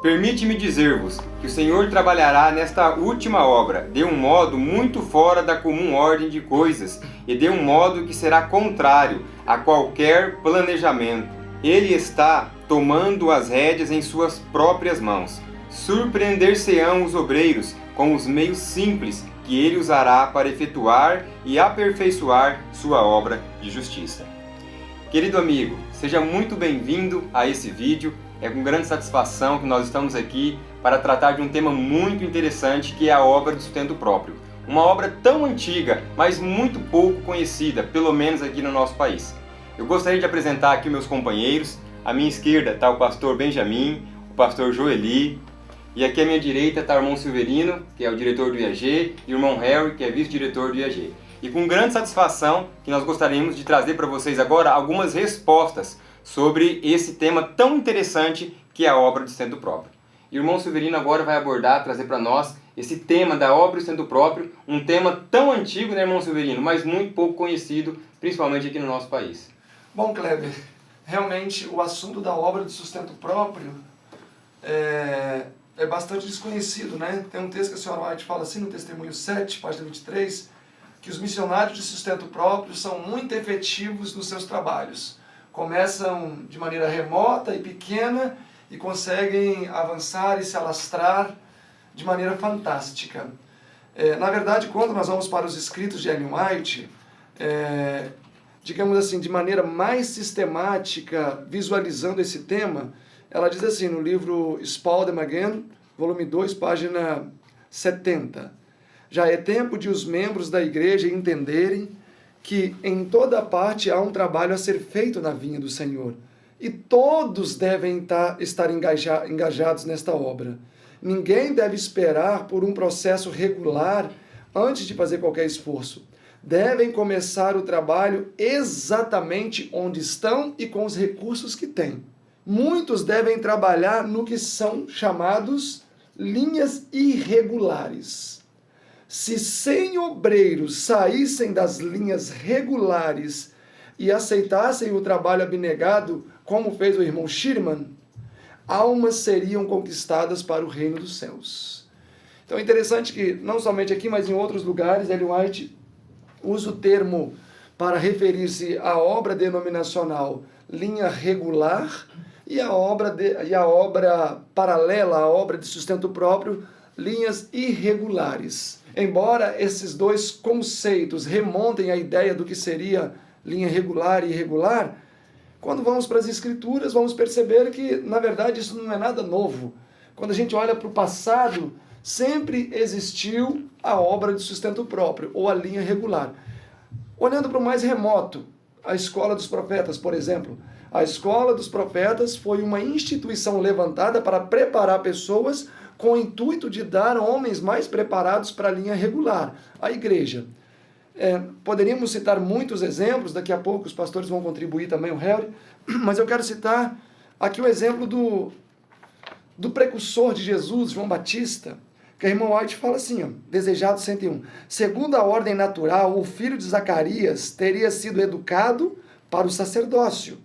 Permite-me dizer-vos que o Senhor trabalhará nesta última obra de um modo muito fora da comum ordem de coisas e de um modo que será contrário a qualquer planejamento. Ele está tomando as rédeas em suas próprias mãos. Surpreender-se-ão os obreiros com os meios simples que ele usará para efetuar e aperfeiçoar sua obra de justiça. Querido amigo, seja muito bem-vindo a esse vídeo. É com grande satisfação que nós estamos aqui para tratar de um tema muito interessante, que é a obra do sustento próprio. Uma obra tão antiga, mas muito pouco conhecida, pelo menos aqui no nosso país. Eu gostaria de apresentar aqui meus companheiros. À minha esquerda está o pastor Benjamin, o pastor Joeli, e aqui à minha direita está o irmão Silverino, que é o diretor do IAG, e o irmão Harry, que é vice-diretor do IAG. E com grande satisfação que nós gostaríamos de trazer para vocês agora algumas respostas sobre esse tema tão interessante que é a obra do sustento próprio. E o irmão Silverino agora vai abordar, trazer para nós esse tema da obra do sustento próprio, um tema tão antigo, né, irmão Silverino, mas muito pouco conhecido, principalmente aqui no nosso país. Bom, Kleber, realmente o assunto da obra de sustento próprio é bastante desconhecido, né? Tem um texto que a senhora White fala assim no Testemunho 7, página 23, que os missionários de sustento próprio são muito efetivos nos seus trabalhos. Começam de maneira remota e pequena e conseguem avançar e se alastrar de maneira fantástica. Na verdade, quando nós vamos para os escritos de Ellen White, digamos assim, de maneira mais sistemática, visualizando esse tema, ela diz assim no livro Spalding Again, volume 2, página 70. Já é tempo de os membros da igreja entenderem que em toda parte há um trabalho a ser feito na vinha do Senhor. E todos devem estar engajados nesta obra. Ninguém deve esperar por um processo regular antes de fazer qualquer esforço. Devem começar o trabalho exatamente onde estão e com os recursos que têm. Muitos devem trabalhar no que são chamados linhas irregulares. Se 100 obreiros saíssem das linhas regulares e aceitassem o trabalho abnegado, como fez o irmão Schirman, almas seriam conquistadas para o reino dos céus. Então é interessante que, não somente aqui, mas em outros lugares, Ellen White usa o termo para referir-se à obra denominacional linha regular e a obra paralela, a obra de sustento próprio, linhas irregulares. Embora esses dois conceitos remontem à ideia do que seria linha regular e irregular, quando vamos para as Escrituras, vamos perceber que, na verdade, isso não é nada novo. Quando a gente olha para o passado, sempre existiu a obra de sustento próprio, ou a linha regular. Olhando para o mais remoto, a Escola dos Profetas, por exemplo. A Escola dos Profetas foi uma instituição levantada para preparar pessoas com o intuito de dar homens mais preparados para a linha regular, a igreja. Poderíamos citar muitos exemplos, daqui a pouco os pastores vão contribuir também, o Harry, mas eu quero citar aqui o exemplo do precursor de Jesus, João Batista, que a irmã White fala assim, ó, Desejado 101. Segundo a ordem natural, o filho de Zacarias teria sido educado para o sacerdócio.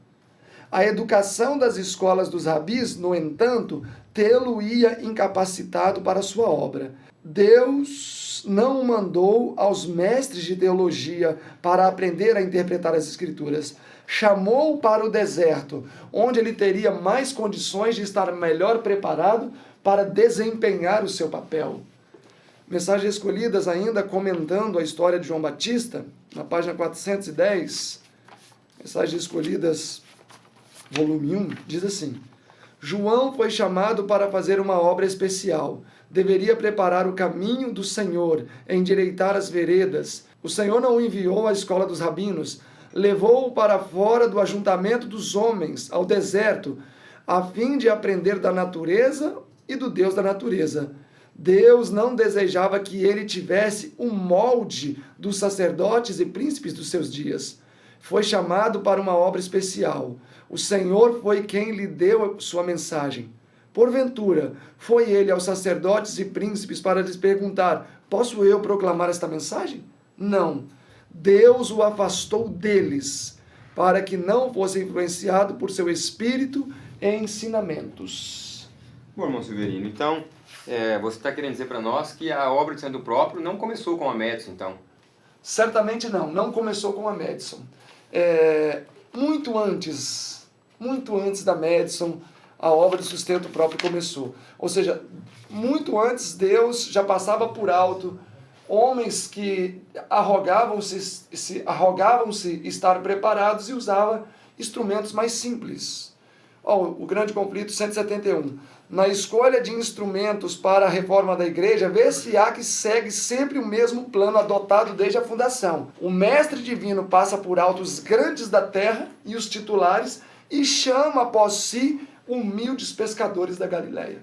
A educação das escolas dos rabis, no entanto, tê-lo-ia incapacitado para a sua obra. Deus não o mandou aos mestres de teologia para aprender a interpretar as Escrituras. Chamou-o para o deserto, onde ele teria mais condições de estar melhor preparado para desempenhar o seu papel. Mensagens Escolhidas, ainda comentando a história de João Batista, na página 410, Mensagens Escolhidas, volume 1, diz assim: João foi chamado para fazer uma obra especial. Deveria preparar o caminho do Senhor, endireitar as veredas. O Senhor não o enviou à escola dos rabinos, levou-o para fora do ajuntamento dos homens, ao deserto, a fim de aprender da natureza e do Deus da natureza. Deus não desejava que ele tivesse o molde dos sacerdotes e príncipes dos seus dias. Foi chamado para uma obra especial. O Senhor foi quem lhe deu sua mensagem. Porventura, foi ele aos sacerdotes e príncipes para lhes perguntar: posso eu proclamar esta mensagem? Não. Deus o afastou deles, para que não fosse influenciado por seu espírito e ensinamentos. Bom, irmão Severino, então, você está querendo dizer para nós que a obra de santo próprio não começou com a Madison, então? Certamente não começou com a Madison. Muito antes da Madison, a obra de sustento próprio começou. Ou seja, muito antes Deus já passava por alto homens que arrogavam-se estar preparados e usava instrumentos mais simples. O grande conflito 171. Na escolha de instrumentos para a reforma da igreja, vê-se-á que segue sempre o mesmo plano adotado desde a fundação. O mestre divino passa por alto os grandes da terra e os titulares e chama após si humildes pescadores da Galileia.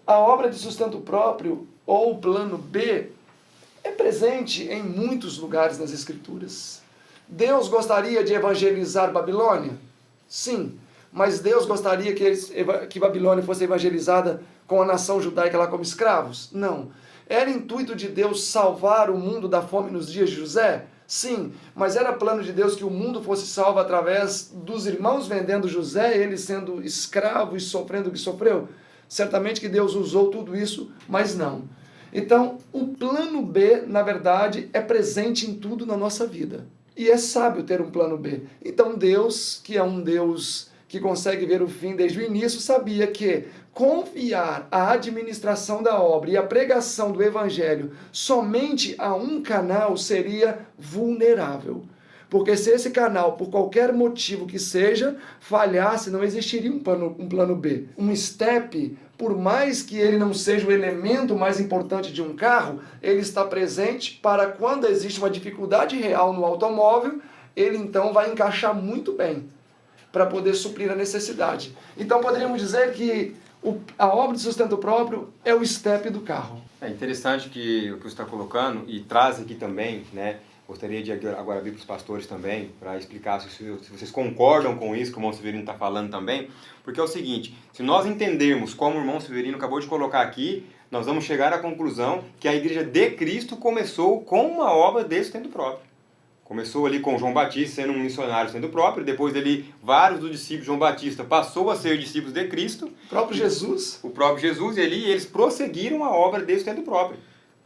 A obra de sustento próprio, ou o plano B, é presente em muitos lugares nas Escrituras. Deus gostaria de evangelizar Babilônia? Sim, mas Deus gostaria que Babilônia fosse evangelizada com a nação judaica lá como escravos? Não. Era intuito de Deus salvar o mundo da fome nos dias de José? Sim, mas era plano de Deus que o mundo fosse salvo através dos irmãos vendendo José, ele sendo escravo e sofrendo o que sofreu? Certamente que Deus usou tudo isso, mas não. Então, o plano B, na verdade, é presente em tudo na nossa vida. E é sábio ter um plano B. Então Deus, que é um Deus que consegue ver o fim desde o início, sabia que confiar a administração da obra e a pregação do evangelho somente a um canal seria vulnerável. Porque se esse canal, por qualquer motivo que seja, falhasse, não existiria um plano B. Um step, por mais que ele não seja o elemento mais importante de um carro, ele está presente para quando existe uma dificuldade real no automóvel, ele então vai encaixar muito bem para poder suprir a necessidade. Então poderíamos dizer que a obra de sustento próprio é o step do carro. É interessante que o que você está colocando e traz aqui também, né? Gostaria de agora vir para os pastores também, para explicar se vocês concordam com isso que o irmão Severino está falando também, porque é o seguinte, se nós entendermos como o irmão Severino acabou de colocar aqui, nós vamos chegar à conclusão que a igreja de Cristo começou com uma obra de sustento próprio. Começou ali com João Batista sendo um missionário sendo próprio, depois dele, vários dos discípulos de João Batista passou a ser discípulos de Cristo. O próprio Jesus, e ali eles prosseguiram a obra de sustento próprio.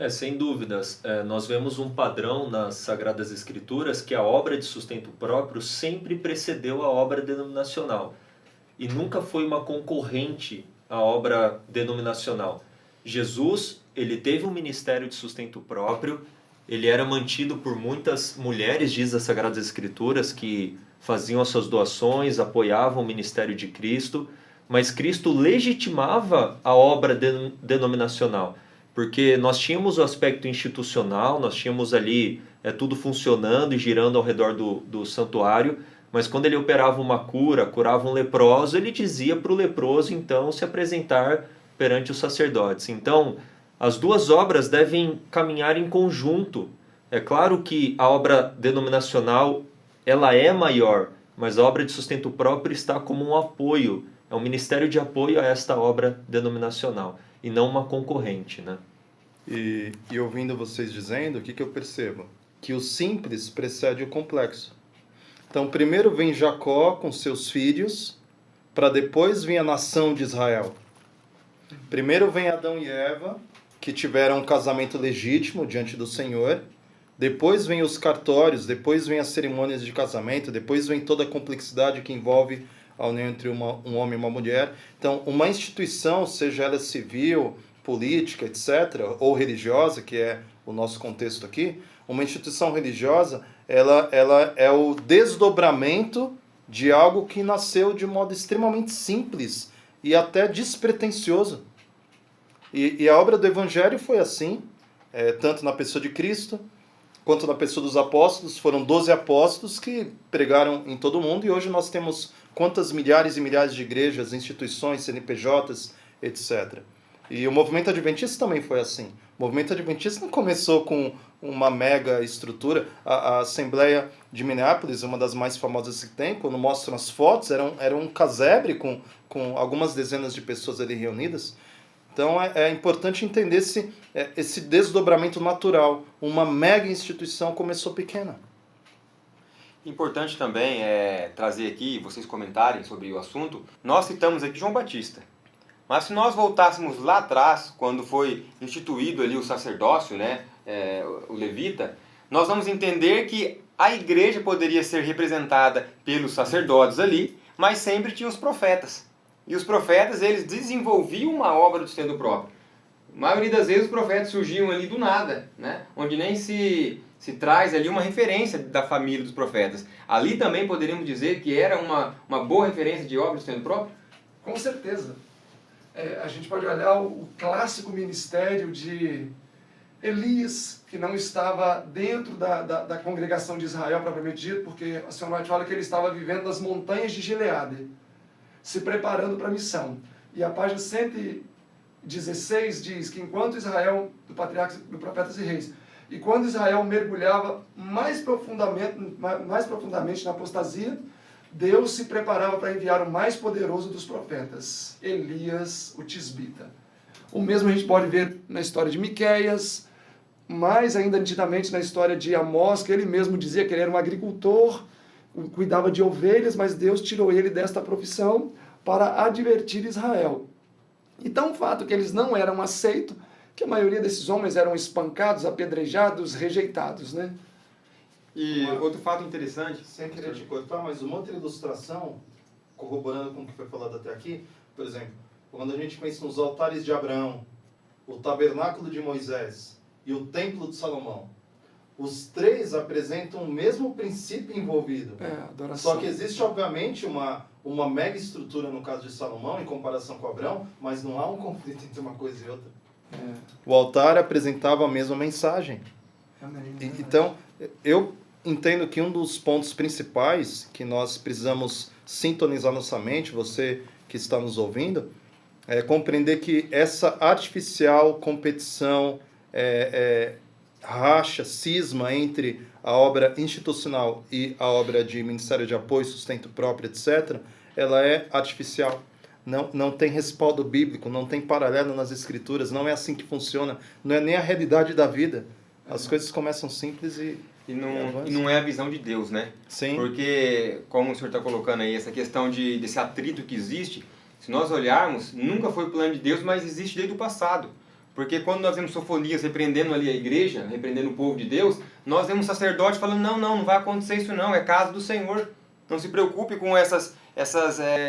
Sem dúvidas. Nós vemos um padrão nas Sagradas Escrituras que a obra de sustento próprio sempre precedeu a obra denominacional e nunca foi uma concorrente à obra denominacional. Jesus, ele teve um ministério de sustento próprio, ele era mantido por muitas mulheres, diz as Sagradas Escrituras, que faziam as suas doações, apoiavam o ministério de Cristo, mas Cristo legitimava a obra denominacional. Porque nós tínhamos o aspecto institucional, nós tínhamos ali tudo funcionando e girando ao redor do santuário, mas quando ele operava uma cura, curava um leproso, ele dizia para o leproso então se apresentar perante os sacerdotes. Então, as duas obras devem caminhar em conjunto. É claro que a obra denominacional ela é maior, mas a obra de sustento próprio está como um apoio, é um ministério de apoio a esta obra denominacional. E não uma concorrente, né? E ouvindo vocês dizendo, o que eu percebo? Que o simples precede o complexo. Então, primeiro vem Jacó com seus filhos, para depois vir a nação de Israel. Primeiro vem Adão e Eva, que tiveram um casamento legítimo diante do Senhor. Depois vem os cartórios, depois vem as cerimônias de casamento, depois vem toda a complexidade que envolve a união entre um homem e uma mulher. Então, uma instituição, seja ela civil, política, etc., ou religiosa, que é o nosso contexto aqui, uma instituição religiosa, ela é o desdobramento de algo que nasceu de modo extremamente simples e até despretensioso. E a obra do Evangelho foi assim, tanto na pessoa de Cristo, quanto na pessoa dos apóstolos. Foram 12 apóstolos que pregaram em todo o mundo, e hoje nós temos quantas milhares e milhares de igrejas, instituições, CNPJs, etc. E o movimento adventista também foi assim. O movimento adventista não começou com uma mega estrutura. A Assembleia de Minneapolis, uma das mais famosas que tem, quando mostram as fotos, era um casebre com algumas dezenas de pessoas ali reunidas. Então é importante entender esse desdobramento natural. Uma mega instituição começou pequena. Importante também é trazer aqui, vocês comentarem sobre o assunto. Nós citamos aqui João Batista. Mas se nós voltássemos lá atrás, quando foi instituído ali o sacerdócio, né, o levita, nós vamos entender que a igreja poderia ser representada pelos sacerdotes ali, mas sempre tinha os profetas. E os profetas, eles desenvolviam uma obra do sustento próprio. A maioria das vezes os profetas surgiam ali do nada, né, onde nem se traz ali uma referência da família dos profetas. Ali também poderíamos dizer que era uma boa referência de obra do sustento próprio? Com certeza. A gente pode olhar o clássico ministério de Elias, que não estava dentro da congregação de Israel propriamente dito, porque a senhora White fala que ele estava vivendo nas montanhas de Gileade, se preparando para a missão. E a página 116 diz que enquanto Israel, do patriarca, do Profetas e Reis, e quando Israel mergulhava mais profundamente na apostasia, Deus se preparava para enviar o mais poderoso dos profetas, Elias, o tisbita. O mesmo a gente pode ver na história de Miqueias, mais ainda nitidamente na história de Amós, que ele mesmo dizia que ele era um agricultor, cuidava de ovelhas, mas Deus tirou ele desta profissão para advertir Israel. Então o fato que eles não eram aceitos, que a maioria desses homens eram espancados, apedrejados, rejeitados, né? E outro fato interessante... Sem querer te cortar, mas uma outra ilustração, corroborando com o que foi falado até aqui, por exemplo, quando a gente pensa nos altares de Abraão, o tabernáculo de Moisés e o templo de Salomão, os três apresentam o mesmo princípio envolvido. Adoração. Só que existe, obviamente, uma mega estrutura no caso de Salomão, em comparação com Abraão, mas não há um conflito entre uma coisa e outra. O altar apresentava a mesma mensagem. Amém. Então, eu entendo que um dos pontos principais que nós precisamos sintonizar nossa mente, você que está nos ouvindo, é compreender que essa artificial competição, racha, cisma entre a obra institucional e a obra de Ministério de Apoio, Sustento Próprio, etc., ela é artificial. Não tem respaldo bíblico, não tem paralelo nas escrituras, não é assim que funciona, não é nem a realidade da vida. As coisas começam simples e não é a visão de Deus, né? Sim. Porque, como o senhor está colocando aí, essa questão desse atrito que existe, se nós olharmos, nunca foi o plano de Deus, mas existe desde o passado. Porque quando nós vemos Sofonias repreendendo ali a igreja, repreendendo o povo de Deus, nós vemos sacerdote falando, não vai acontecer isso não, é casa do Senhor. Não se preocupe com essas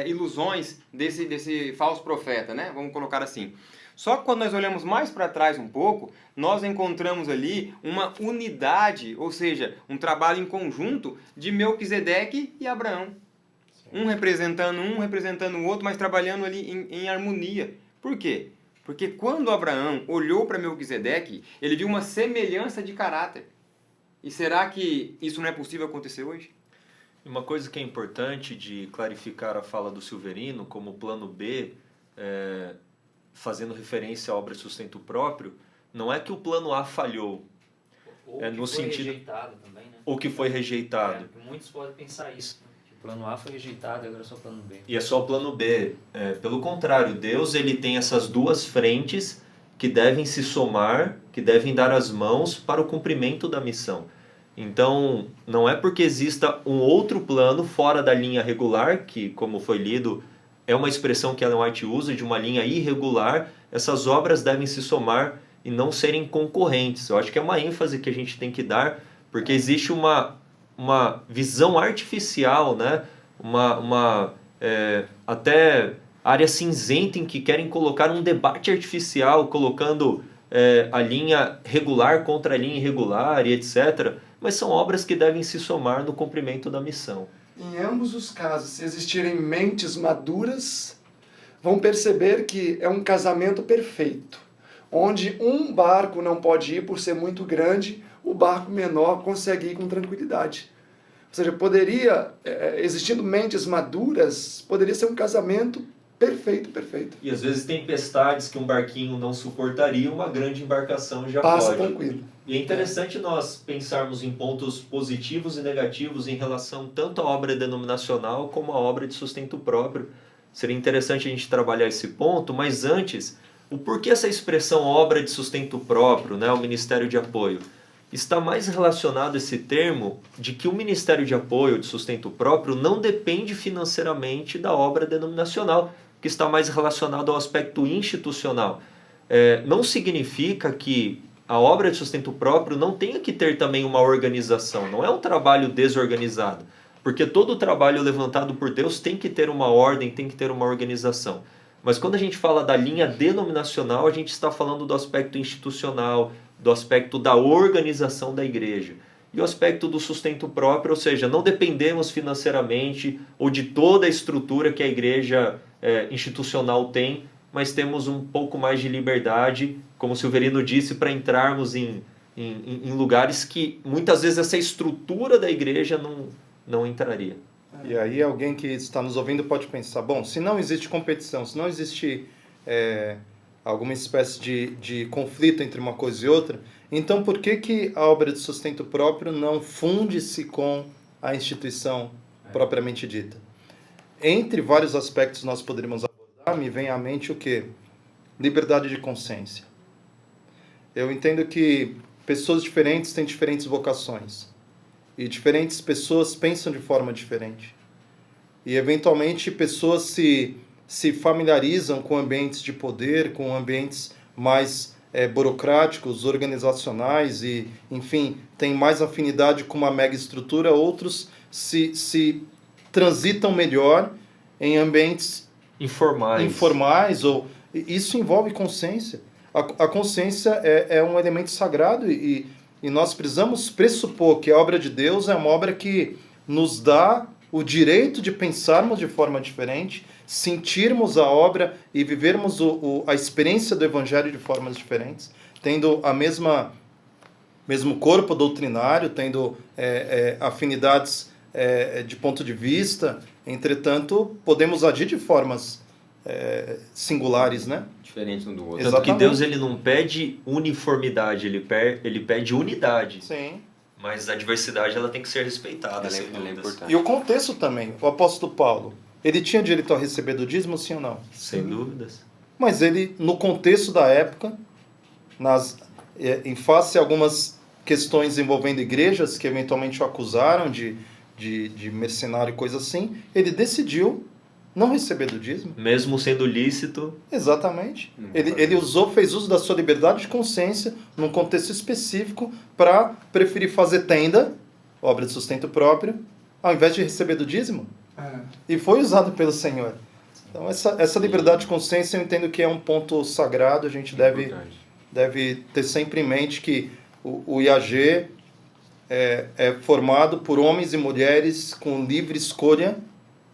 ilusões desse falso profeta, né? Vamos colocar assim. Só que quando nós olhamos mais para trás um pouco, nós encontramos ali uma unidade, ou seja, um trabalho em conjunto de Melquisedeque e Abraão. Um representando o outro, mas trabalhando ali em harmonia. Por quê? Porque quando Abraão olhou para Melquisedeque, ele viu uma semelhança de caráter. E será que isso não é possível acontecer hoje? Uma coisa que é importante de clarificar a fala do Silverino, como plano B, fazendo referência à obra de sustento próprio, não é que o plano A falhou. Ou que no foi sentido... rejeitado também, né? Ou que foi rejeitado. Muitos podem pensar isso, né? Que o plano A foi rejeitado e agora é só o plano B. E é só o plano B. Pelo contrário, Deus ele tem essas duas frentes que devem se somar, que devem dar as mãos para o cumprimento da missão. Então, não é porque exista um outro plano fora da linha regular, que, como foi lido, é uma expressão que Ellen White usa, de uma linha irregular, essas obras devem se somar e não serem concorrentes. Eu acho que é uma ênfase que a gente tem que dar, porque existe uma visão artificial, né? Até área cinzenta em que querem colocar um debate artificial, colocando a linha regular contra a linha irregular e etc., mas são obras que devem se somar no cumprimento da missão. Em ambos os casos, se existirem mentes maduras, vão perceber que é um casamento perfeito, onde um barco não pode ir por ser muito grande, o barco menor consegue ir com tranquilidade. Ou seja, poderia, existindo mentes maduras, poderia ser um casamento perfeito. E às vezes tempestades que um barquinho não suportaria, uma grande embarcação já passa pode. Tranquilo. E é interessante nós pensarmos em pontos positivos e negativos em relação tanto à obra denominacional como à obra de sustento próprio. Seria interessante a gente trabalhar esse ponto, mas antes, o porquê essa expressão obra de sustento próprio, né, o Ministério de Apoio? está mais relacionado esse termo de que o Ministério de Apoio de Sustento Próprio não depende financeiramente da obra denominacional, que está mais relacionado ao aspecto institucional. Não significa que a obra de sustento próprio não tenha que ter também uma organização, não é um trabalho desorganizado, porque todo trabalho levantado por Deus tem que ter uma ordem, tem que ter uma organização. Mas quando a gente fala da linha denominacional, a gente está falando do aspecto institucional, do aspecto da organização da igreja. E o aspecto do sustento próprio, ou seja, não dependemos financeiramente ou de toda a estrutura que a igreja institucional tem, mas temos um pouco mais de liberdade, como o Silverino disse, para entrarmos em lugares que muitas vezes essa estrutura da igreja não entraria. E aí alguém que está nos ouvindo pode pensar, bom, se não existe competição, se não existe alguma espécie de conflito entre uma coisa e outra, então por que a obra de sustento próprio não funde-se com a instituição propriamente dita? Entre vários aspectos nós poderíamos abordar, me vem à mente o quê? Liberdade de consciência. Eu entendo que pessoas diferentes têm diferentes vocações. E diferentes pessoas pensam de forma diferente. E, eventualmente, pessoas se familiarizam com ambientes de poder, com ambientes mais burocráticos, organizacionais e, enfim, têm mais afinidade com uma mega estrutura. Outros se transitam melhor em ambientes informais. Isso envolve consciência. A consciência é um elemento sagrado e nós precisamos pressupor que a obra de Deus é uma obra que nos dá o direito de pensarmos de forma diferente, sentirmos a obra e vivermos a experiência do Evangelho de formas diferentes, tendo mesmo corpo doutrinário, tendo afinidades de ponto de vista. Entretanto, podemos agir de formas singulares, né? Diferente um do outro. Tanto Exatamente. que Deus ele não pede uniformidade, ele pede unidade. Sim. Mas a diversidade ela tem que ser respeitada, sem Ela é dúvidas. importante. E o contexto também. O apóstolo Paulo, ele tinha direito a receber do dízimo, sim ou não? Sem dúvidas. Mas ele, no contexto da época, em face a algumas questões envolvendo igrejas que eventualmente o acusaram de mercenário e coisa assim, ele decidiu não receber do dízimo. Mesmo sendo lícito. Exatamente. Ele fez uso da sua liberdade de consciência num contexto específico para preferir fazer tenda, obra de sustento próprio, ao invés de receber do dízimo. E foi usado pelo Senhor. Então essa liberdade de consciência eu entendo que é um ponto sagrado. A gente deve ter sempre em mente que o IAG é formado por homens e mulheres com livre escolha,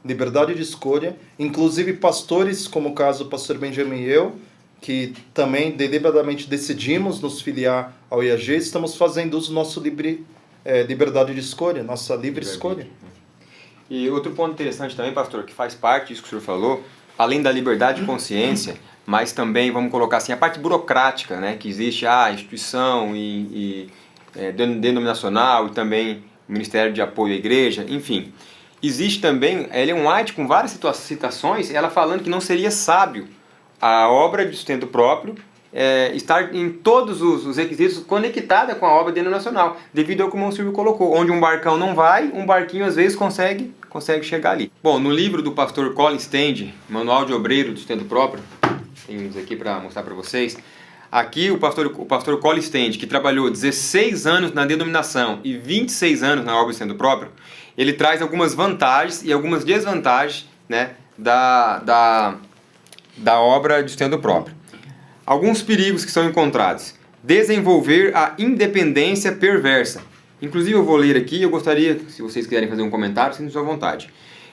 liberdade de escolha, inclusive pastores, como o caso do pastor Benjamin e eu, que também deliberadamente decidimos nos filiar ao IAG, estamos fazendo uso da nossa liberdade de escolha, nossa livre escolha. E outro ponto interessante também, pastor, que faz parte disso que o senhor falou, além da liberdade de consciência, mas também, vamos colocar assim, a parte burocrática, né, que existe a instituição denominacional e também o Ministério de Apoio à Igreja, enfim. Existe também, Ellen White, com várias citações, ela falando que não seria sábio a obra de sustento próprio estar em todos os requisitos conectada com a obra denominacional, devido ao que o Silvio colocou, onde um barcão não vai, um barquinho às vezes consegue chegar ali. Bom, no livro do pastor Colin Stand, Manual de Obreiro de Sustento Próprio, temos aqui para mostrar para vocês, aqui o pastor Colin Stand, que trabalhou 16 anos na denominação e 26 anos na obra de sustento próprio, ele traz algumas vantagens e algumas desvantagens, né, da obra de sustento próprio. Alguns perigos que são encontrados. Desenvolver a independência perversa. Inclusive eu vou ler aqui, eu gostaria, se vocês quiserem fazer um comentário, sintam-se à vontade.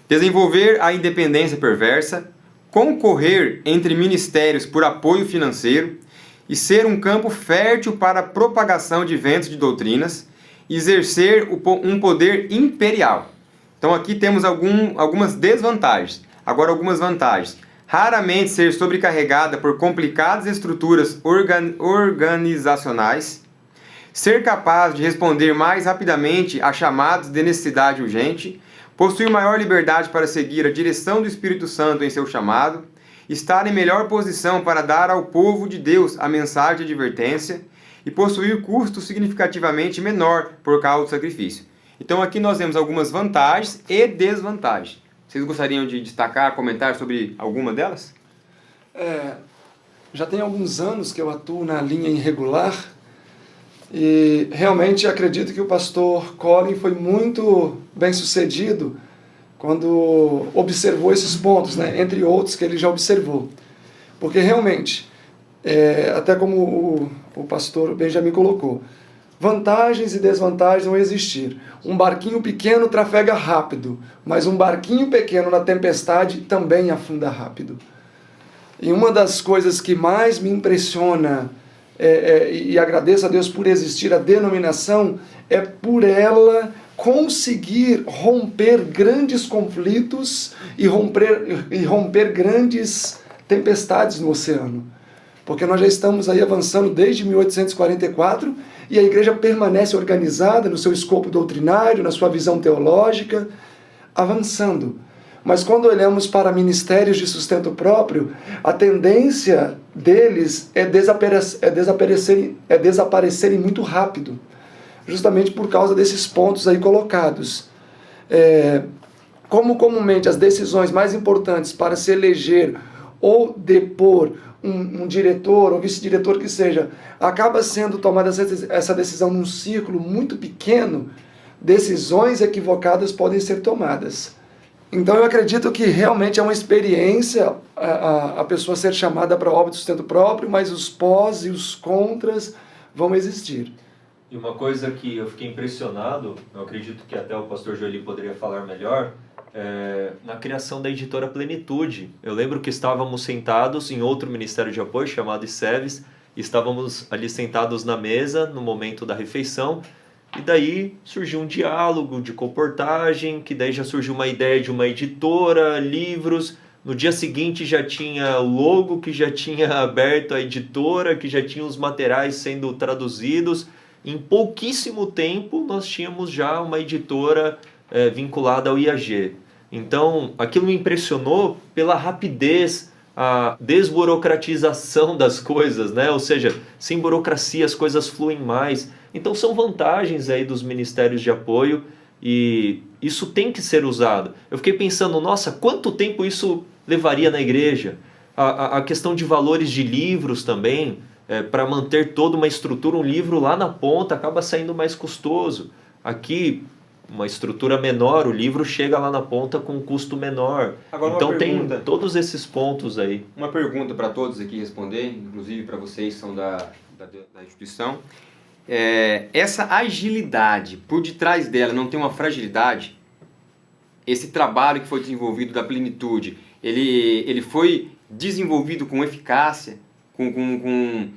Desenvolver a independência perversa, concorrer entre ministérios por apoio financeiro e ser um campo fértil para a propagação de ventos de doutrinas, exercer um poder imperial. Então aqui temos algumas desvantagens. Agora algumas vantagens. Raramente ser sobrecarregada por complicadas estruturas organizacionais. Ser capaz de responder mais rapidamente a chamados de necessidade urgente. Possuir maior liberdade para seguir a direção do Espírito Santo em seu chamado. Estar em melhor posição para dar ao povo de Deus a mensagem de advertência. e possuir custo significativamente menor por causa do sacrifício. Então aqui nós vemos algumas vantagens e desvantagens. Vocês gostariam de destacar, comentar sobre alguma delas? Já tem alguns anos que eu atuo na linha irregular e realmente acredito que o pastor Colin foi muito bem sucedido quando observou esses pontos, né? Entre outros que ele já observou. Porque realmente, até como o pastor Benjamin colocou, vantagens e desvantagens vão existir. Um barquinho pequeno trafega rápido, mas um barquinho pequeno na tempestade também afunda rápido. E uma das coisas que mais me impressiona, e agradeço a Deus por existir a denominação, é por ela conseguir romper grandes conflitos e romper grandes tempestades no oceano. Porque nós já estamos aí avançando desde 1844 e a igreja permanece organizada no seu escopo doutrinário, na sua visão teológica, avançando. Mas quando olhamos para ministérios de sustento próprio, a tendência deles é desaparecerem muito rápido, justamente por causa desses pontos aí colocados. Como comumente as decisões mais importantes para se eleger ou depor um diretor ou vice-diretor que seja, acaba sendo tomada essa decisão num círculo muito pequeno, decisões equivocadas podem ser tomadas. Então eu acredito que realmente é uma experiência a pessoa ser chamada para a obra de sustento próprio, mas os pós e os contras vão existir. E uma coisa que eu fiquei impressionado, eu acredito que até o pastor Joeli poderia falar melhor, na criação da editora Plenitude. Eu lembro que estávamos sentados em outro ministério de apoio chamado ICEVES, estávamos ali sentados na mesa no momento da refeição, e daí surgiu um diálogo de comportagem, que daí já surgiu uma ideia de uma editora, livros. No dia seguinte já tinha o logo, que já tinha aberto a editora, que já tinha os materiais sendo traduzidos. Em pouquíssimo tempo nós tínhamos já uma editora vinculada ao IAG. Então aquilo me impressionou pela rapidez, a desburocratização das coisas, né? Ou seja, sem burocracia as coisas fluem mais. Então são vantagens aí dos ministérios de apoio e isso tem que ser usado. Eu fiquei pensando, nossa, quanto tempo isso levaria na igreja? A questão de valores de livros também, para manter toda uma estrutura, um livro lá na ponta acaba saindo mais custoso. Aqui, uma estrutura menor, o livro chega lá na ponta com um custo menor. Agora, então tem todos esses pontos aí. Uma pergunta para todos aqui responder, inclusive para vocês que são da instituição. Essa agilidade, por detrás dela não tem uma fragilidade? Esse trabalho que foi desenvolvido da Plenitude, ele foi desenvolvido com eficácia, com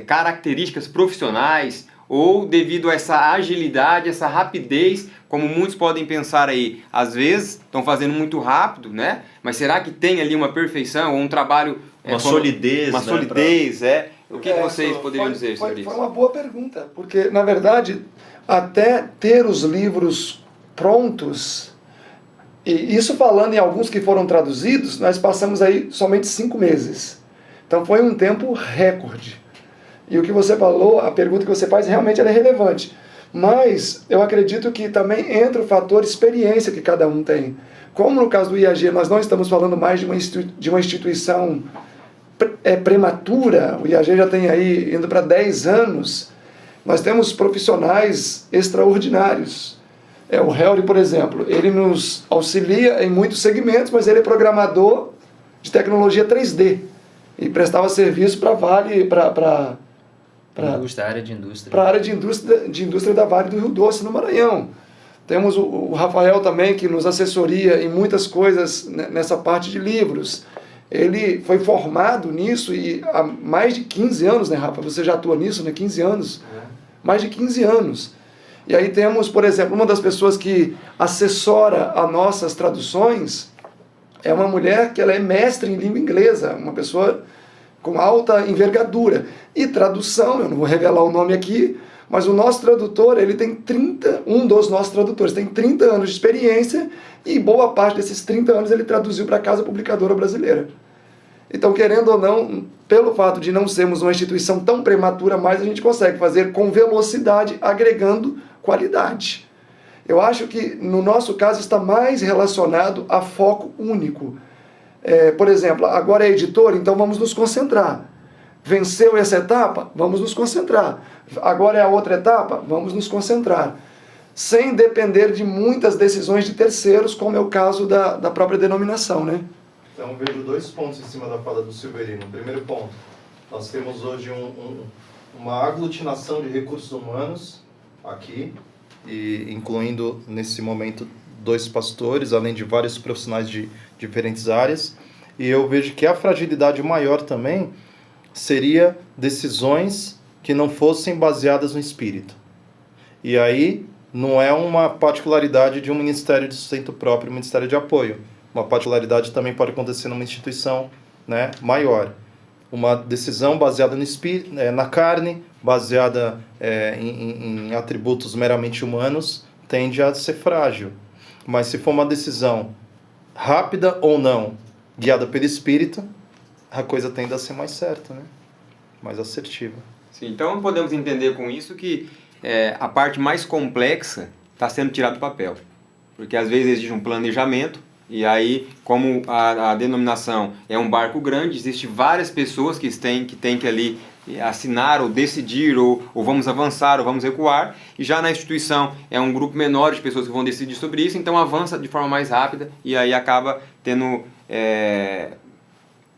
características profissionais, ou devido a essa agilidade, essa rapidez, como muitos podem pensar aí, às vezes estão fazendo muito rápido, né? Mas será que tem ali uma perfeição, ou um trabalho... Uma solidez, uma né, solidez, O que vocês poderiam dizer sobre isso? Foi uma boa pergunta, porque, na verdade, até ter os livros prontos, e isso falando em alguns que foram traduzidos, nós passamos aí somente 5 meses. Então foi um tempo recorde. E o que você falou, a pergunta que você faz, realmente ela é relevante. Mas eu acredito que também entra o fator experiência que cada um tem. Como no caso do IAG, nós não estamos falando mais de uma instituição prematura, o IAG já tem aí indo para 10 anos, nós temos profissionais extraordinários. O Helry, por exemplo, ele nos auxilia em muitos segmentos, mas ele é programador de tecnologia 3D e prestava serviço para a Vale, para a área de indústria da Vale do Rio Doce, no Maranhão. Temos o Rafael também, que nos assessoria em muitas coisas nessa parte de livros. Ele foi formado nisso e há mais de 15 anos, né, Rafa? Você já atua nisso, né? 15 anos. Mais de 15 anos. E aí temos, por exemplo, uma das pessoas que assessora as nossas traduções é uma mulher que ela é mestre em língua inglesa, uma pessoa com alta envergadura. E tradução, eu não vou revelar o nome aqui, mas o nosso tradutor, um dos nossos tradutores tem 30 anos de experiência e boa parte desses 30 anos ele traduziu para a Casa Publicadora Brasileira. Então, querendo ou não, pelo fato de não sermos uma instituição tão prematura, mais a gente consegue fazer com velocidade, agregando qualidade. Eu acho que, no nosso caso, está mais relacionado a foco único. Por exemplo, agora é editor, então vamos nos concentrar. Venceu essa etapa? Vamos nos concentrar. Agora é a outra etapa? Vamos nos concentrar. Sem depender de muitas decisões de terceiros, como é o caso da própria denominação, né? Então, vejo 2 pontos em cima da fala do Silverino. Primeiro ponto, nós temos hoje uma aglutinação de recursos humanos aqui, e incluindo nesse momento 2 pastores, além de vários profissionais de diferentes áreas. E eu vejo que a fragilidade maior também seria decisões que não fossem baseadas no Espírito. E aí não é uma particularidade de um ministério de sustento próprio, um ministério de apoio. Uma particularidade também pode acontecer numa instituição, né, maior. Uma decisão baseada no espírito, na carne, baseada em atributos meramente humanos, tende a ser frágil. Mas se for uma decisão rápida ou não, guiada pelo Espírito, a coisa tende a ser mais certa, né? Mais assertiva. Sim, então podemos entender com isso que a parte mais complexa está sendo tirada do papel. Porque às vezes existe um planejamento, e aí, como a denominação é um barco grande, existem várias pessoas que têm que ali assinar ou decidir, ou vamos avançar ou vamos recuar, e já na instituição é um grupo menor de pessoas que vão decidir sobre isso, então avança de forma mais rápida e aí acaba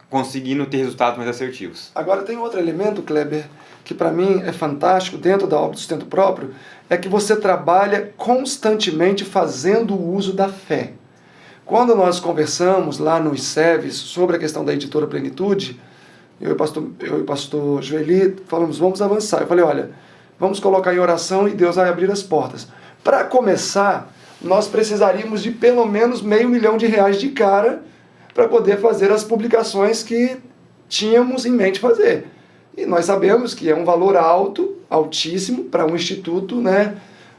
conseguindo ter resultados mais assertivos. Agora tem outro elemento, Kleber, que para mim é fantástico dentro da obra do sustento próprio, é que você trabalha constantemente fazendo o uso da fé. Quando nós conversamos lá no ICEVES sobre a questão da editora Plenitude, eu e o pastor Joeli falamos, vamos avançar. Eu falei, olha, vamos colocar em oração e Deus vai abrir as portas. Para começar, nós precisaríamos de pelo menos R$500 mil de cara para poder fazer as publicações que tínhamos em mente fazer. E nós sabemos que é um valor altíssimo para um instituto, né,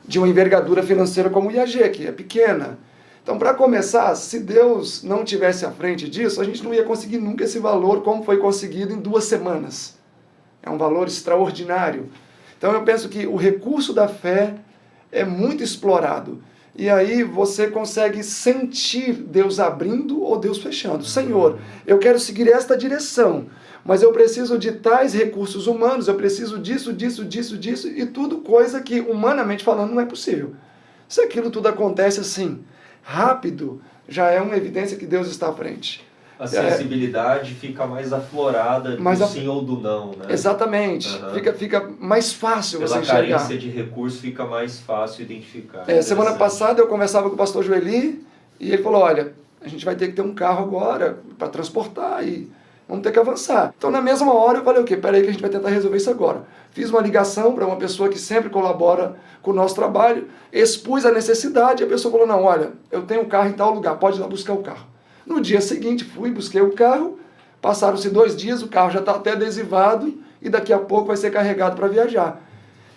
de uma envergadura financeira como o IAG, que é pequena. Então, para começar, se Deus não tivesse à frente disso, a gente não ia conseguir nunca esse valor como foi conseguido em 2 semanas. É um valor extraordinário. Então, eu penso que o recurso da fé é muito explorado. E aí você consegue sentir Deus abrindo ou Deus fechando. Senhor, eu quero seguir esta direção, mas eu preciso de tais recursos humanos, eu preciso disso, e tudo coisa que, humanamente falando, não é possível. Se aquilo tudo acontece assim, rápido, já é uma evidência que Deus está à frente. A sensibilidade fica mais aflorada do sim ou do não, né? Exatamente. Uhum. Fica mais fácil você enxergar. Pela carência de recurso fica mais fácil identificar. Semana passada eu conversava com o pastor Joeli e ele falou, olha, a gente vai ter que ter um carro agora para transportar e vamos ter que avançar. Então na mesma hora eu falei, peraí que a gente vai tentar resolver isso agora. Fiz uma ligação para uma pessoa que sempre colabora com o nosso trabalho, expus a necessidade e a pessoa falou, não, olha, eu tenho um carro em tal lugar, pode ir lá buscar o carro. No dia seguinte fui, busquei o carro, passaram-se 2 dias, o carro já está até adesivado e daqui a pouco vai ser carregado para viajar.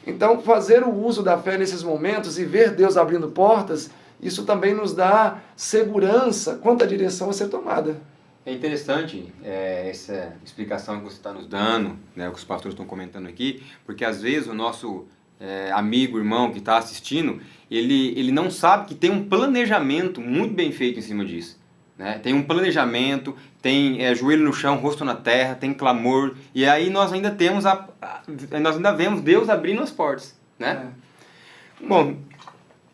Então fazer o uso da fé nesses momentos e ver Deus abrindo portas, isso também nos dá segurança quanto à direção a ser tomada. É interessante essa explicação que você está nos dando, né, o que os pastores estão comentando aqui, porque às vezes o nosso amigo, irmão que está assistindo, ele não sabe que tem um planejamento muito bem feito em cima disso. Né? Tem um planejamento, tem joelho no chão, rosto na terra, tem clamor, e aí nós ainda temos nós ainda vemos Deus abrindo as portas. Né? Bom,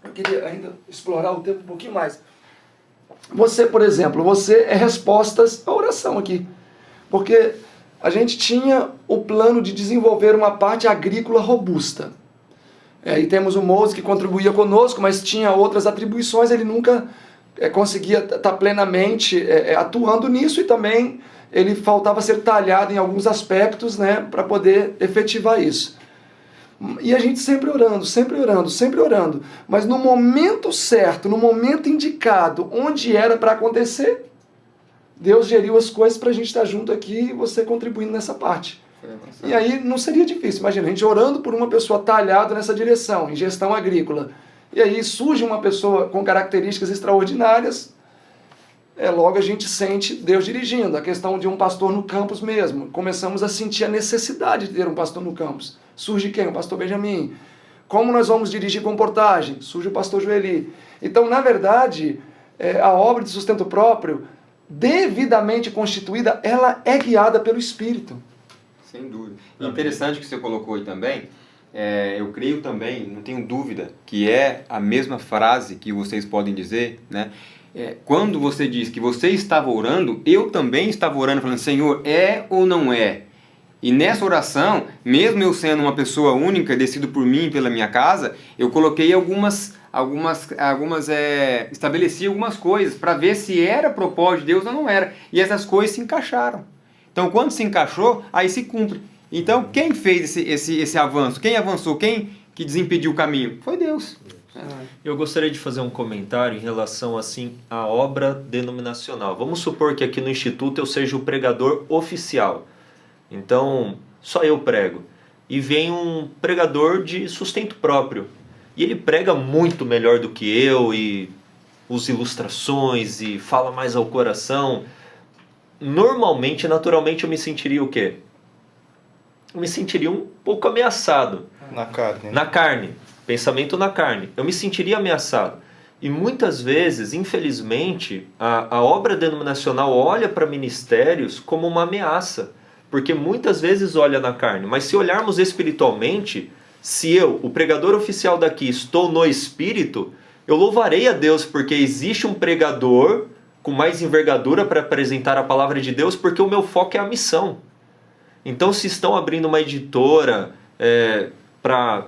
eu queria ainda explorar o tempo um pouquinho mais. Você, por exemplo, você é respostas à oração aqui. Porque a gente tinha o plano de desenvolver uma parte agrícola robusta. E temos o Moses que contribuía conosco, mas tinha outras atribuições, ele nunca conseguia estar plenamente atuando nisso e também ele faltava ser talhado em alguns aspectos, né, para poder efetivar isso. E a gente sempre orando, mas no momento certo, no momento indicado, onde era para acontecer, Deus geriu as coisas para a gente estar junto aqui e você contribuindo nessa parte. E aí não seria difícil, imagina, a gente orando por uma pessoa talhada nessa direção, em gestão agrícola, e aí surge uma pessoa com características extraordinárias, logo a gente sente Deus dirigindo. A questão de um pastor no campus mesmo. Começamos a sentir a necessidade de ter um pastor no campus. Surge quem? O pastor Benjamin. Como nós vamos dirigir comportagem? Surge o pastor Joeli. Então, na verdade, a obra de sustento próprio, devidamente constituída, ela é guiada pelo Espírito. Sem dúvida. Interessante que você colocou aí também, eu creio também, não tenho dúvida, que é a mesma frase que vocês podem dizer, né? Quando você diz que você estava orando, eu também estava orando, falando, Senhor, é ou não é? E nessa oração, mesmo eu sendo uma pessoa única, decido por mim e pela minha casa, eu coloquei estabeleci algumas coisas para ver se era propósito de Deus ou não era. E essas coisas se encaixaram. Então, quando se encaixou, aí se cumpre. Então, quem fez esse avanço? Quem avançou? Quem que desimpediu o caminho? Foi Deus. Eu gostaria de fazer um comentário em relação assim à obra denominacional. Vamos supor que aqui no Instituto eu seja o pregador oficial. Então, só eu prego. E vem um pregador de sustento próprio. E ele prega muito melhor do que eu, e usa ilustrações, e fala mais ao coração. Normalmente, naturalmente, eu me sentiria o quê? Eu me sentiria um pouco ameaçado. Na carne. Na carne. Pensamento na carne. Eu me sentiria ameaçado. E muitas vezes, infelizmente, a obra denominacional olha para ministérios como uma ameaça. Porque muitas vezes olha na carne. Mas se olharmos espiritualmente, se eu, o pregador oficial daqui, estou no Espírito, eu louvarei a Deus porque existe um pregador com mais envergadura para apresentar a palavra de Deus, porque o meu foco é a missão. Então, se estão abrindo uma editora para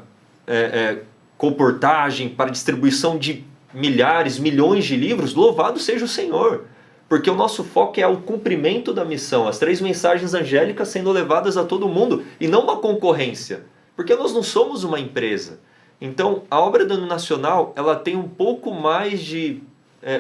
comportagem, para distribuição de milhares, milhões de livros, louvado seja o Senhor. Porque o nosso foco é o cumprimento da missão, as 3 mensagens angélicas sendo levadas a todo mundo, e não uma concorrência. Porque nós não somos uma empresa. Então, a obra denominacional, ela tem um pouco mais de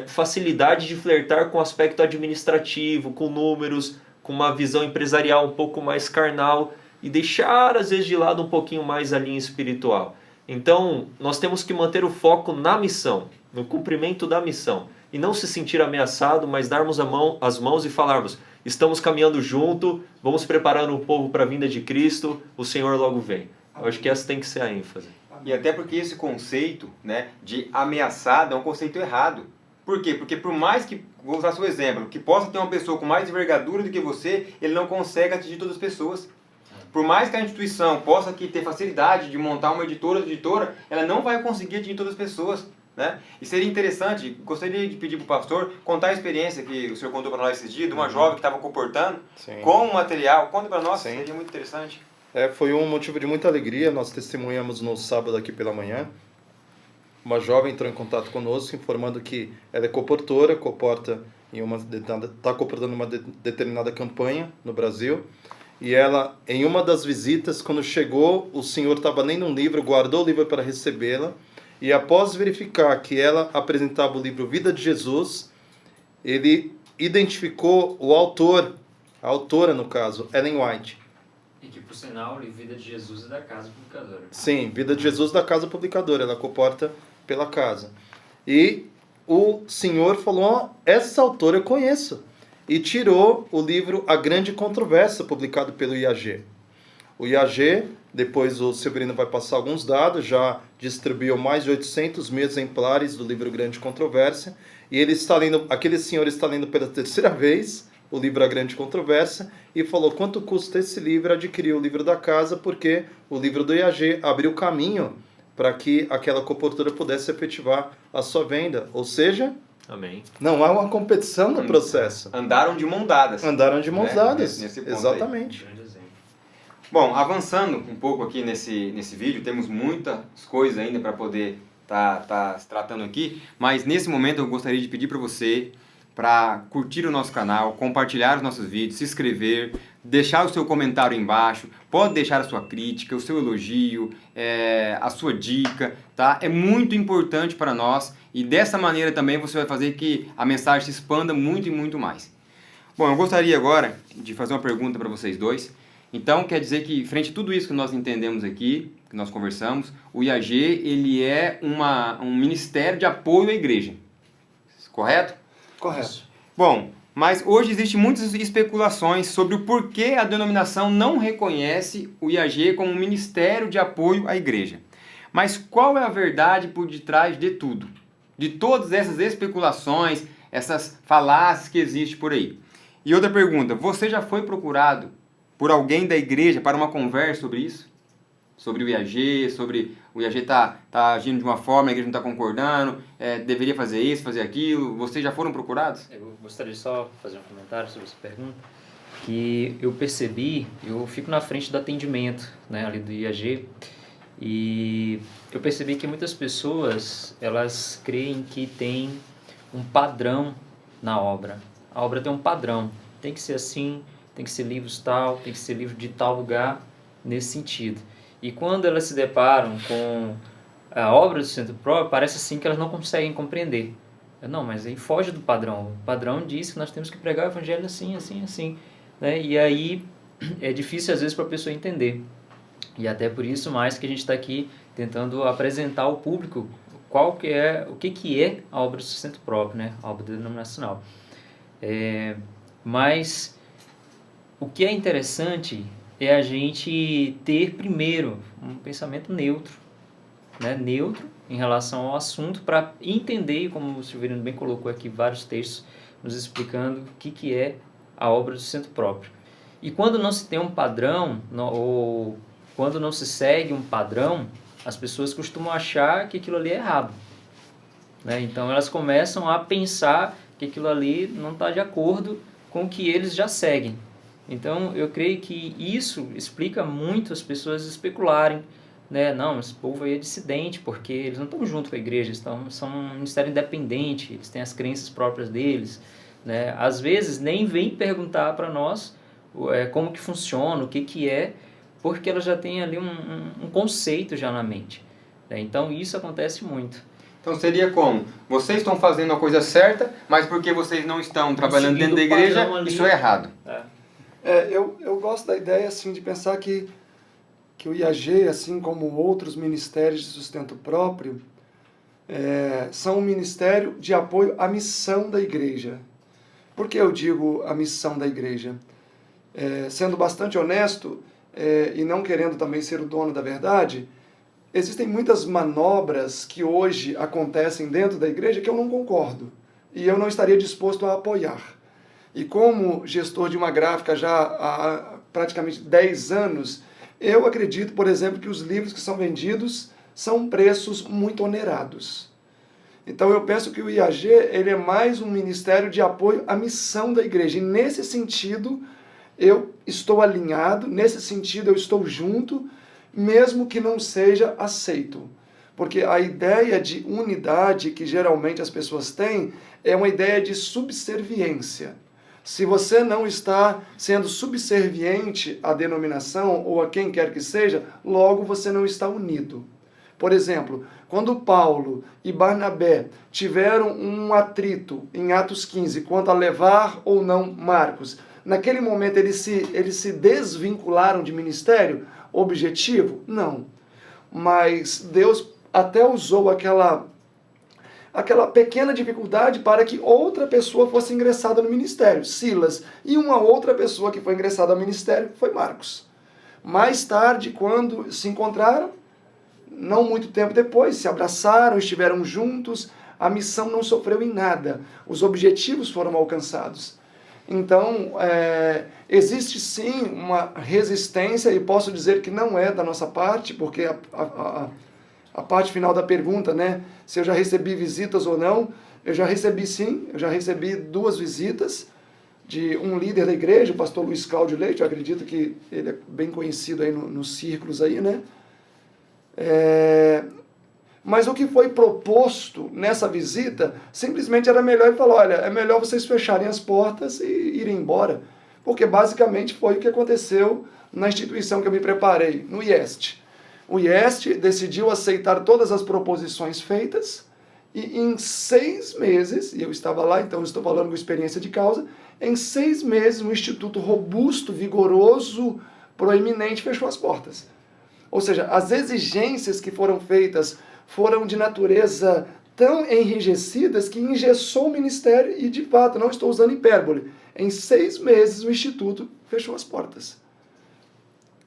facilidade de flertar com o aspecto administrativo, com números, com uma visão empresarial um pouco mais carnal, e deixar, às vezes, de lado um pouquinho mais a linha espiritual. Então, nós temos que manter o foco na missão, no cumprimento da missão. E não se sentir ameaçado, mas darmos as mãos e falarmos, estamos caminhando junto, vamos preparando o povo para a vinda de Cristo, o Senhor logo vem. Eu acho que essa tem que ser a ênfase. E até porque esse conceito, né, de ameaçado é um conceito errado. Por quê? Porque por mais que, vou usar seu exemplo, que possa ter uma pessoa com mais envergadura do que você, ele não consegue atingir todas as pessoas. Por mais que a instituição possa ter facilidade de montar uma editora, ela não vai conseguir atingir todas as pessoas. Né? E seria interessante, gostaria de pedir para o pastor contar a experiência que o senhor contou para nós esses dias, de uma jovem que estava comportando com o material. Conta para nós, seria muito interessante. Foi um motivo de muita alegria. Nós testemunhamos no sábado aqui pela manhã. Uma jovem entrou em contato conosco informando que ela é comportora, está comportando uma determinada campanha no Brasil. E ela, em uma das visitas, quando chegou, o senhor estava lendo um livro, guardou o livro para recebê-la. E após verificar que ela apresentava o livro Vida de Jesus, ele identificou o autor, a autora no caso, Ellen White. E que, por sinal, o livro Vida de Jesus é da Casa Publicadora. Sim, Vida de Jesus da Casa Publicadora, ela comporta pela casa. E o senhor falou, essa autora eu conheço. E tirou o livro A Grande Controvérsia, publicado pelo IAG. O IAG, depois o Severino vai passar alguns dados, já distribuiu mais de 800 mil exemplares do livro Grande Controvérsia, e ele está lendo, aquele senhor está lendo pela 3ª vez o livro A Grande Controvérsia, e falou quanto custa esse livro, adquirir o livro da casa, porque o livro do IAG abriu caminho para que aquela comportura pudesse efetivar a sua venda, ou seja, Amém. Não há uma competição no processo. Andaram de mão dadas. Andaram de mãos dadas, nesse ponto exatamente. Aí. Bom, avançando um pouco aqui nesse vídeo, temos muitas coisas ainda para poder tá se tratando aqui, mas nesse momento eu gostaria de pedir para você para curtir o nosso canal, compartilhar os nossos vídeos, se inscrever, deixar o seu comentário aí embaixo, pode deixar a sua crítica, o seu elogio, a sua dica, tá? É muito importante para nós e dessa maneira também você vai fazer que a mensagem se expanda muito e muito mais. Bom, eu gostaria agora de fazer uma pergunta para vocês dois. Então, quer dizer que, frente a tudo isso que nós entendemos aqui, que nós conversamos, o IAG, ele é um ministério de apoio à igreja. Correto? Correto. Bom, mas hoje existem muitas especulações sobre o porquê a denominação não reconhece o IAG como um ministério de apoio à igreja. Mas qual é a verdade por detrás de tudo? De todas essas especulações, essas falácias que existem por aí. E outra pergunta, você já foi procurado por alguém da igreja para uma conversa sobre isso? Sobre o IAG, sobre o IAG tá agindo de uma forma, a igreja não está concordando, deveria fazer isso, fazer aquilo. Vocês já foram procurados? Eu gostaria de só fazer um comentário sobre essa pergunta. Que eu percebi, eu fico na frente do atendimento, né, ali do IAG, e eu percebi que muitas pessoas, elas creem que tem um padrão na obra. A obra tem um padrão, tem que ser assim, tem que ser livros tal, tem que ser livro de tal lugar, nesse sentido. E quando elas se deparam com a obra do Centro Próprio, parece assim que elas não conseguem compreender. Não, mas aí foge do padrão. O padrão diz que nós temos que pregar o evangelho assim, assim, assim. Né? E aí é difícil às vezes para a pessoa entender. E até por isso mais que a gente está aqui tentando apresentar ao público o que é a obra do sustento próprio, né? A obra denominacional. Mas o que é interessante é a gente ter primeiro um pensamento neutro, né? Neutro em relação ao assunto, para entender, como o Silverino bem colocou aqui vários textos nos explicando o que é a obra do sustento próprio. E quando não se tem um padrão, ou quando não se segue um padrão, as pessoas costumam achar que aquilo ali é errado. Né? Então elas começam a pensar que aquilo ali não está de acordo com o que eles já seguem. Então eu creio que isso explica muito as pessoas especularem, né? Não, esse povo aí é dissidente, porque eles não estão junto com a igreja, são um ministério independente, eles têm as crenças próprias deles. Né? Às vezes nem vêm perguntar para nós como que funciona, o que é, porque ela já tem ali um conceito já na mente. Né? Então isso acontece muito. Então seria como? Vocês estão fazendo a coisa certa, mas porque vocês não estão trabalhando dentro da igreja, isso é errado. Eu gosto da ideia assim, de pensar que o IAG, assim como outros ministérios de sustento próprio, são um ministério de apoio à missão da igreja. Por que eu digo a missão da igreja? Sendo bastante honesto, e não querendo também ser o dono da verdade, existem muitas manobras que hoje acontecem dentro da igreja que eu não concordo e eu não estaria disposto a apoiar. E como gestor de uma gráfica já há praticamente 10 anos, eu acredito, por exemplo, que os livros que são vendidos são preços muito onerados. Então eu penso que o IAG ele é mais um ministério de apoio à missão da igreja. E nesse sentido, eu estou alinhado, nesse sentido eu estou junto, mesmo que não seja aceito. Porque a ideia de unidade que geralmente as pessoas têm é uma ideia de subserviência. Se você não está sendo subserviente à denominação ou a quem quer que seja, logo você não está unido. Por exemplo, quando Paulo e Barnabé tiveram um atrito em Atos 15 quanto a levar ou não Marcos, naquele momento eles se desvincularam de ministério? Objetivo? Não. Mas Deus até usou aquela pequena dificuldade para que outra pessoa fosse ingressada no ministério, Silas, e uma outra pessoa que foi ingressada ao ministério foi Marcos. Mais tarde, quando se encontraram, não muito tempo depois, se abraçaram, estiveram juntos, a missão não sofreu em nada, os objetivos foram alcançados. Então, existe sim uma resistência, e posso dizer que não é da nossa parte, porque a parte final da pergunta, né, se eu já recebi visitas ou não, eu já recebi sim, eu já recebi 2 visitas de um líder da igreja, o pastor Luiz Cláudio Leite, eu acredito que ele é bem conhecido aí nos círculos aí, né? Mas o que foi proposto nessa visita, simplesmente era melhor ele falar, olha, é melhor vocês fecharem as portas e irem embora, porque basicamente foi o que aconteceu na instituição que eu me preparei, no IEST. O IEST decidiu aceitar todas as proposições feitas e em 6 meses, e eu estava lá, então eu estou falando com experiência de causa, em 6 meses um instituto robusto, vigoroso, proeminente fechou as portas. Ou seja, as exigências que foram feitas foram de natureza tão enrijecidas que engessou o ministério e, de fato, não estou usando hipérbole. Em 6 meses, o Instituto fechou as portas.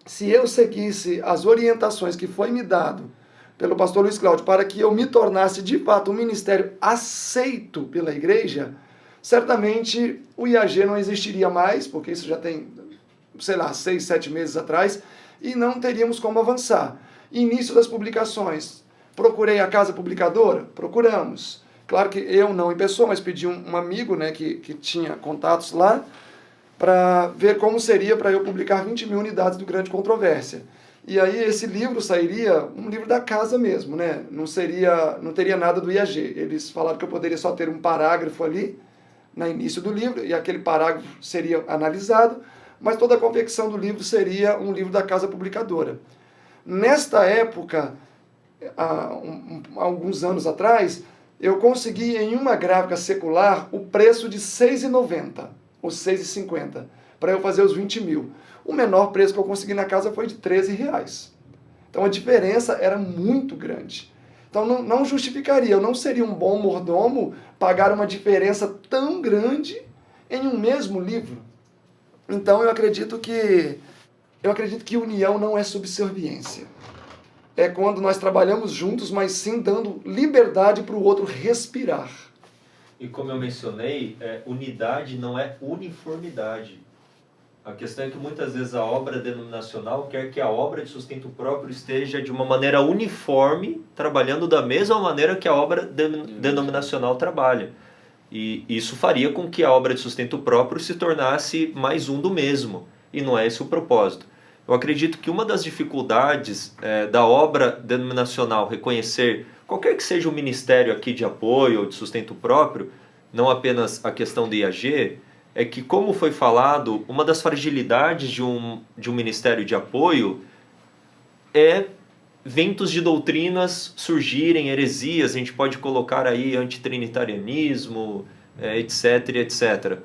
Se eu seguisse as orientações que foi me dado pelo pastor Luiz Cláudio para que eu me tornasse, de fato, um ministério aceito pela igreja, certamente o IAG não existiria mais, porque isso já tem, 6, 7 meses atrás, e não teríamos como avançar. Início das publicações. Procurei a casa publicadora? Procuramos. Claro que eu não em pessoa, mas pedi um amigo, né, que tinha contatos lá, para ver como seria para eu publicar 20 mil unidades do Grande Controvérsia. E aí esse livro sairia um livro da casa mesmo, né? Não teria nada do IAG. Eles falaram que eu poderia só ter um parágrafo ali, no início do livro, e aquele parágrafo seria analisado, mas toda a confecção do livro seria um livro da casa publicadora. Nesta época, há alguns anos atrás, eu consegui em uma gráfica secular o preço de R$ 6,90 ou R$ 6,50 para eu fazer os 20 mil. O menor preço que eu consegui na casa foi de R$13. Então a diferença era muito grande. Então não justificaria, eu não seria um bom mordomo pagar uma diferença tão grande em um mesmo livro. Então eu acredito que união não é subserviência. É quando nós trabalhamos juntos, mas sim dando liberdade para o outro respirar. E como eu mencionei, unidade não é uniformidade. A questão é que muitas vezes a obra denominacional quer que a obra de sustento próprio esteja de uma maneira uniforme, trabalhando da mesma maneira que a obra denominacional trabalha. E isso faria com que a obra de sustento próprio se tornasse mais um do mesmo. E não é esse o propósito. Eu acredito que uma das dificuldades da obra denominacional reconhecer qualquer que seja o ministério aqui de apoio ou de sustento próprio, não apenas a questão do IAG, é que, como foi falado, uma das fragilidades de um ministério de apoio é ventos de doutrinas surgirem, heresias, a gente pode colocar aí antitrinitarianismo, etc, etc.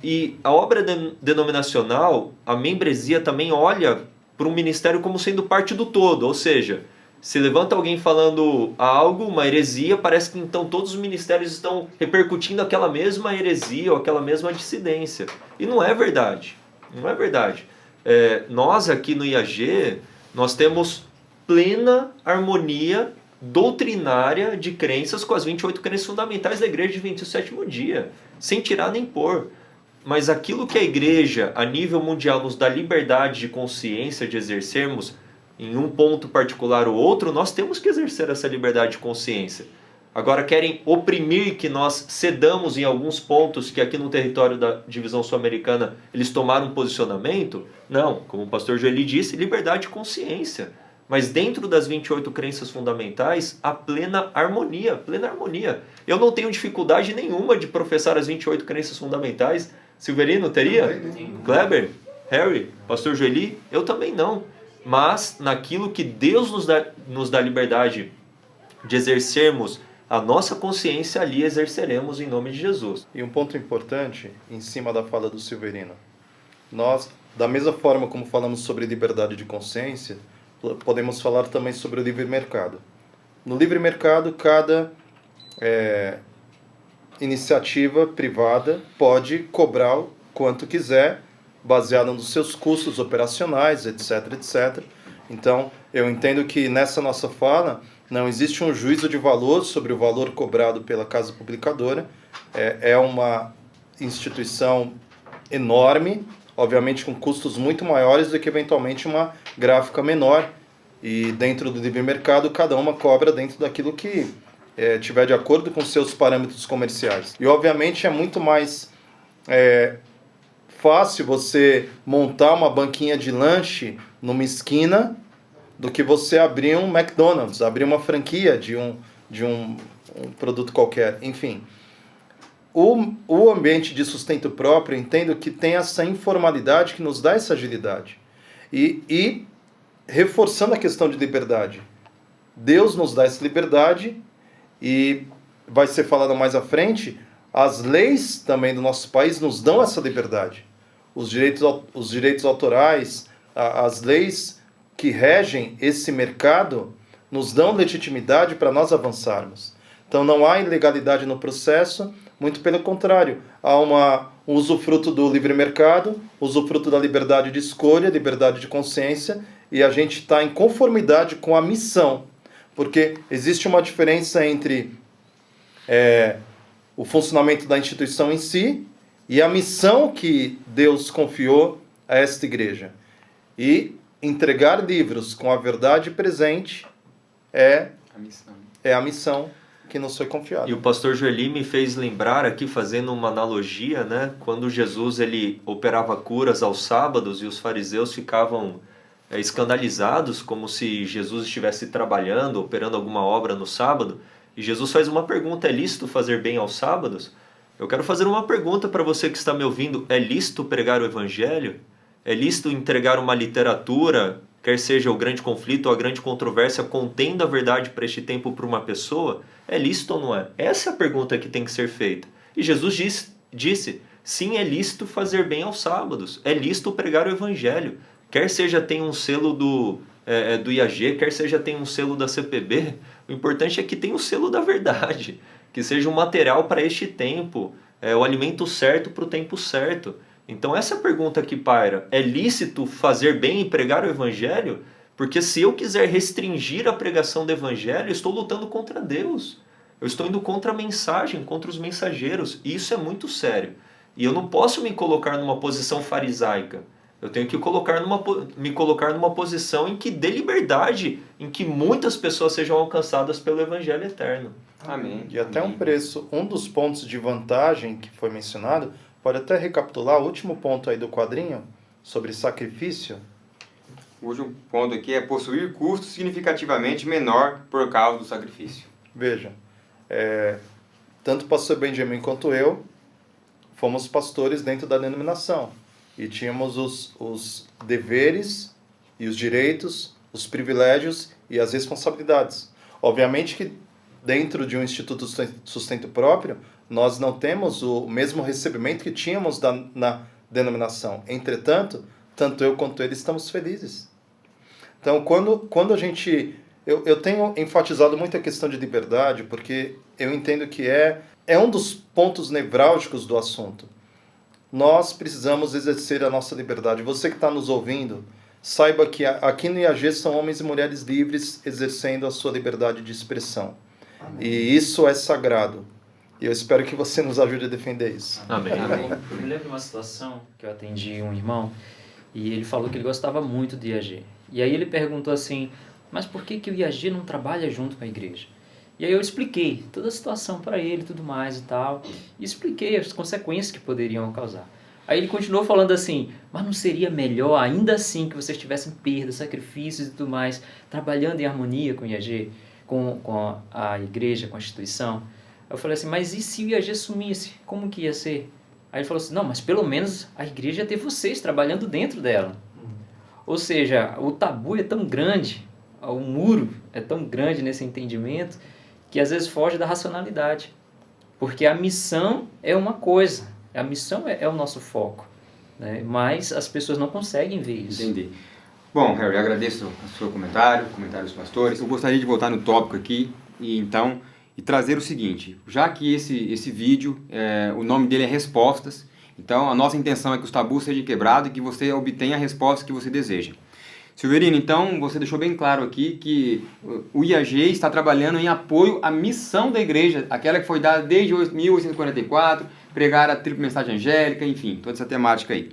E a obra denominacional, a membresia também olha para um ministério como sendo parte do todo, ou seja, se levanta alguém falando algo, uma heresia, parece que então todos os ministérios estão repercutindo aquela mesma heresia ou aquela mesma dissidência. E não é verdade. Não é verdade. Nós aqui no IAG, nós temos plena harmonia doutrinária de crenças com as 28 crenças fundamentais da Igreja Adventista do Sétimo Dia, sem tirar nem pôr. Mas aquilo que a Igreja, a nível mundial, nos dá liberdade de consciência de exercermos em um ponto particular ou outro, nós temos que exercer essa liberdade de consciência. Agora querem oprimir que nós cedamos em alguns pontos que aqui no território da divisão sul-americana eles tomaram um posicionamento? Não, como o pastor Joeli disse, liberdade de consciência. Mas dentro das 28 crenças fundamentais, a plena harmonia, plena harmonia. Eu não tenho dificuldade nenhuma de professar as 28 crenças fundamentais. Silverino, teria? Kleber? Harry? Pastor Joeli? Eu também não. Mas naquilo que Deus nos dá liberdade de exercermos a nossa consciência, ali exerceremos em nome de Jesus. E um ponto importante, em cima da fala do Silverino. Nós, da mesma forma como falamos sobre liberdade de consciência, podemos falar também sobre o livre mercado. No livre mercado, cada iniciativa privada pode cobrar o quanto quiser, baseado nos seus custos operacionais, etc, etc. Então, eu entendo que nessa nossa fala não existe um juízo de valor sobre o valor cobrado pela casa publicadora. É uma instituição enorme, obviamente com custos muito maiores do que eventualmente uma gráfica menor. E dentro do livre mercado, cada uma cobra dentro daquilo que tiver de acordo com seus parâmetros comerciais. E obviamente é muito mais fácil você montar uma banquinha de lanche numa esquina do que você abrir um McDonald's, abrir uma franquia de um produto qualquer. Enfim, o ambiente de sustento próprio, eu entendo que tem essa informalidade que nos dá essa agilidade. E reforçando a questão de liberdade, Deus nos dá essa liberdade e vai ser falado mais à frente, as leis também do nosso país nos dão essa liberdade. Os direitos autorais, as leis que regem esse mercado nos dão legitimidade para nós avançarmos. Então não há ilegalidade no processo, muito pelo contrário, há um usufruto do livre mercado, usufruto da liberdade de escolha, liberdade de consciência, e a gente está em conformidade com a missão, porque existe uma diferença entre o funcionamento da instituição em si e a missão que Deus confiou a esta igreja. E entregar livros com a verdade presente é a missão que nos foi confiada. E o pastor Joeli me fez lembrar aqui, fazendo uma analogia, né? Quando Jesus ele operava curas aos sábados e os fariseus ficavam escandalizados, como se Jesus estivesse trabalhando, operando alguma obra no sábado. E Jesus faz uma pergunta: é lícito fazer bem aos sábados? Eu quero fazer uma pergunta para você que está me ouvindo: é lícito pregar o evangelho? É lícito entregar uma literatura, quer seja o grande conflito ou a grande controvérsia, contendo a verdade para este tempo para uma pessoa? É lícito ou não é? Essa é a pergunta que tem que ser feita. E Jesus disse, sim, é lícito fazer bem aos sábados, é lícito pregar o evangelho. Quer seja tenha um selo do IAG, quer seja tenha um selo da CPB, o importante é que tenha o selo da verdade, que seja um material para este tempo, o alimento certo para o tempo certo. Então essa é a pergunta que paira: é lícito fazer bem e pregar o evangelho? Porque se eu quiser restringir a pregação do evangelho, eu estou lutando contra Deus. Eu estou indo contra a mensagem, contra os mensageiros. E isso é muito sério. E eu não posso me colocar numa posição farisaica. Eu tenho que me colocar numa posição em que dê liberdade, em que muitas pessoas sejam alcançadas pelo evangelho eterno. Amém. E até um preço, um dos pontos de vantagem que foi mencionado, pode até recapitular o último ponto aí do quadrinho, sobre sacrifício. O último ponto aqui é possuir custo significativamente menor por causa do sacrifício. Veja, tanto o pastor Benjamin quanto eu fomos pastores dentro da denominação. E tínhamos os deveres e os direitos, os privilégios e as responsabilidades. Obviamente que dentro de um instituto de sustento próprio, nós não temos o mesmo recebimento que tínhamos na denominação. Entretanto, tanto eu quanto ele estamos felizes. Então, quando a gente... Eu tenho enfatizado muito a questão de liberdade, porque eu entendo que é um dos pontos nevrálgicos do assunto. Nós precisamos exercer a nossa liberdade. Você que está nos ouvindo, saiba que aqui no IAG são homens e mulheres livres exercendo a sua liberdade de expressão. Amém. E isso é sagrado. E eu espero que você nos ajude a defender isso. Amém. Eu me lembro de uma situação que eu atendi um irmão e ele falou que ele gostava muito do IAG. E aí ele perguntou assim, mas por que o IAG não trabalha junto com a igreja? E aí eu expliquei toda a situação para ele, tudo mais e tal, e expliquei as consequências que poderiam causar. Aí ele continuou falando assim, mas não seria melhor ainda assim que vocês tivessem perdas, sacrifícios e tudo mais, trabalhando em harmonia com o IAG, com a igreja, com a instituição? Eu falei assim, mas e se o IAG sumisse? Como que ia ser? Aí ele falou assim, não, mas pelo menos a igreja ia ter vocês trabalhando dentro dela. Ou seja, o tabu é tão grande, o muro é tão grande nesse entendimento, que às vezes foge da racionalidade. Porque a missão é uma coisa, a missão é o nosso foco, né? Mas as pessoas não conseguem ver isso. Entendi. Bom, Harry, eu agradeço o seu comentário dos pastores. Eu gostaria de voltar no tópico aqui e trazer o seguinte, já que esse vídeo, o nome dele é Respostas, então a nossa intenção é que os tabus sejam quebrados e que você obtenha a resposta que você deseja. Silverino, então você deixou bem claro aqui que o IAG está trabalhando em apoio à missão da igreja, aquela que foi dada desde 1844, pregar a tripla mensagem angélica, enfim, toda essa temática aí.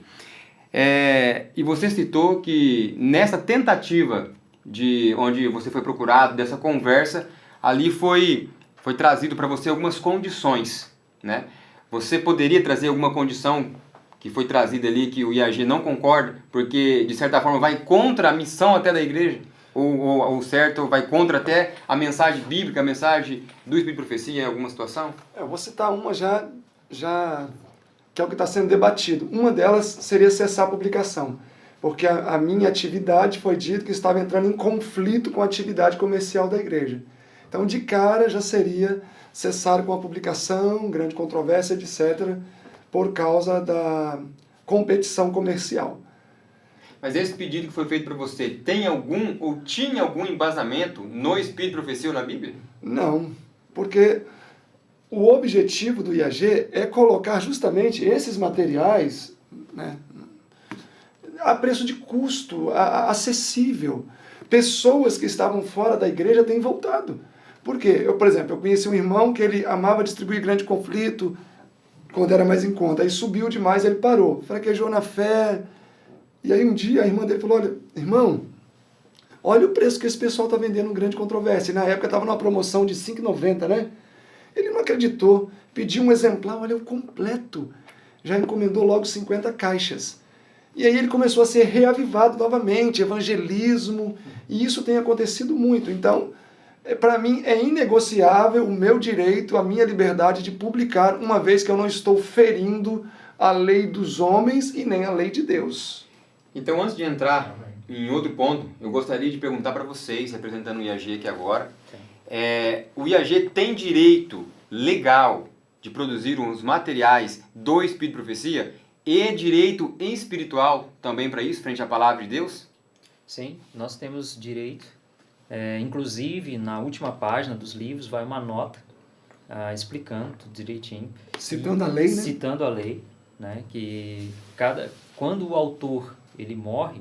E você citou que nessa tentativa de onde você foi procurado, dessa conversa, ali foi trazido para você algumas condições, né? Você poderia trazer alguma condição que foi trazida ali, que o IAG não concorda, porque de certa forma vai contra a missão até da igreja, ou certo, vai contra até a mensagem bíblica, a mensagem do Espírito de Profecia em alguma situação? Eu vou citar uma já que é o que está sendo debatido. Uma delas seria cessar a publicação, porque a minha atividade foi dito que estava entrando em conflito com a atividade comercial da igreja. Então, de cara, já seria cessar com a publicação, grande controvérsia, etc., por causa da competição comercial. Mas esse pedido que foi feito para você, tinha algum embasamento no Espírito de Profecia ou na Bíblia? Não. porque o objetivo do IAG é colocar justamente esses materiais, né, a preço de custo, acessível. Pessoas que estavam fora da igreja têm voltado. Por quê? Por exemplo, eu conheci um irmão que ele amava distribuir Grande Conflito quando era mais em conta. Aí subiu demais, ele parou, fraquejou na fé. E aí um dia a irmã dele falou, olha, irmão, olha o preço que esse pessoal está vendendo no Grande Controvérsia. E na época estava numa promoção de R$ 5,90, né? Ele não acreditou, pediu um exemplar, olha, o completo. Já encomendou logo 50 caixas. E aí ele começou a ser reavivado novamente, evangelismo, e isso tem acontecido muito. Então, para mim é inegociável o meu direito, a minha liberdade de publicar, uma vez que eu não estou ferindo a lei dos homens e nem a lei de Deus. Então, antes de entrar em outro ponto, eu gostaria de perguntar para vocês, representando o IAG aqui agora, o IAG tem direito legal de produzir os materiais do Espírito de Profecia e direito espiritual também para isso, frente à palavra de Deus? Sim, nós temos direito. Inclusive, na última página dos livros vai uma nota explicando tudo direitinho. Citando a lei, né? Citando a lei, né? Que quando o autor ele morre,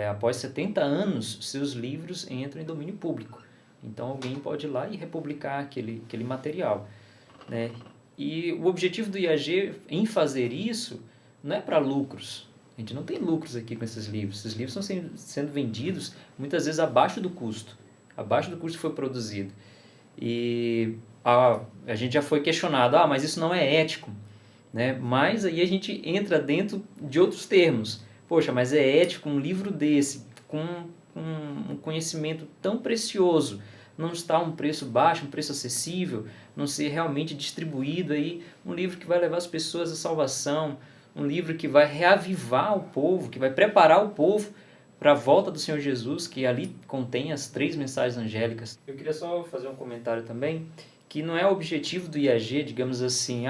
após 70 anos, seus livros entram em domínio público. Então, alguém pode ir lá e republicar aquele material, né? E o objetivo do IAG em fazer isso não é para lucros. A gente não tem lucros aqui com esses livros. Esses livros estão sendo vendidos muitas vezes abaixo do custo que foi produzido. E a gente já foi questionado, mas isso não é ético, né? Mas aí a gente entra dentro de outros termos. Poxa, mas é ético um livro desse, com um conhecimento tão precioso, não está um preço baixo, um preço acessível, não ser realmente distribuído aí, um livro que vai levar as pessoas à salvação, um livro que vai reavivar o povo, que vai preparar o povo para a volta do Senhor Jesus, que ali contém as 3 mensagens angélicas. Eu queria só fazer um comentário também, que não é o objetivo do IAG, digamos assim,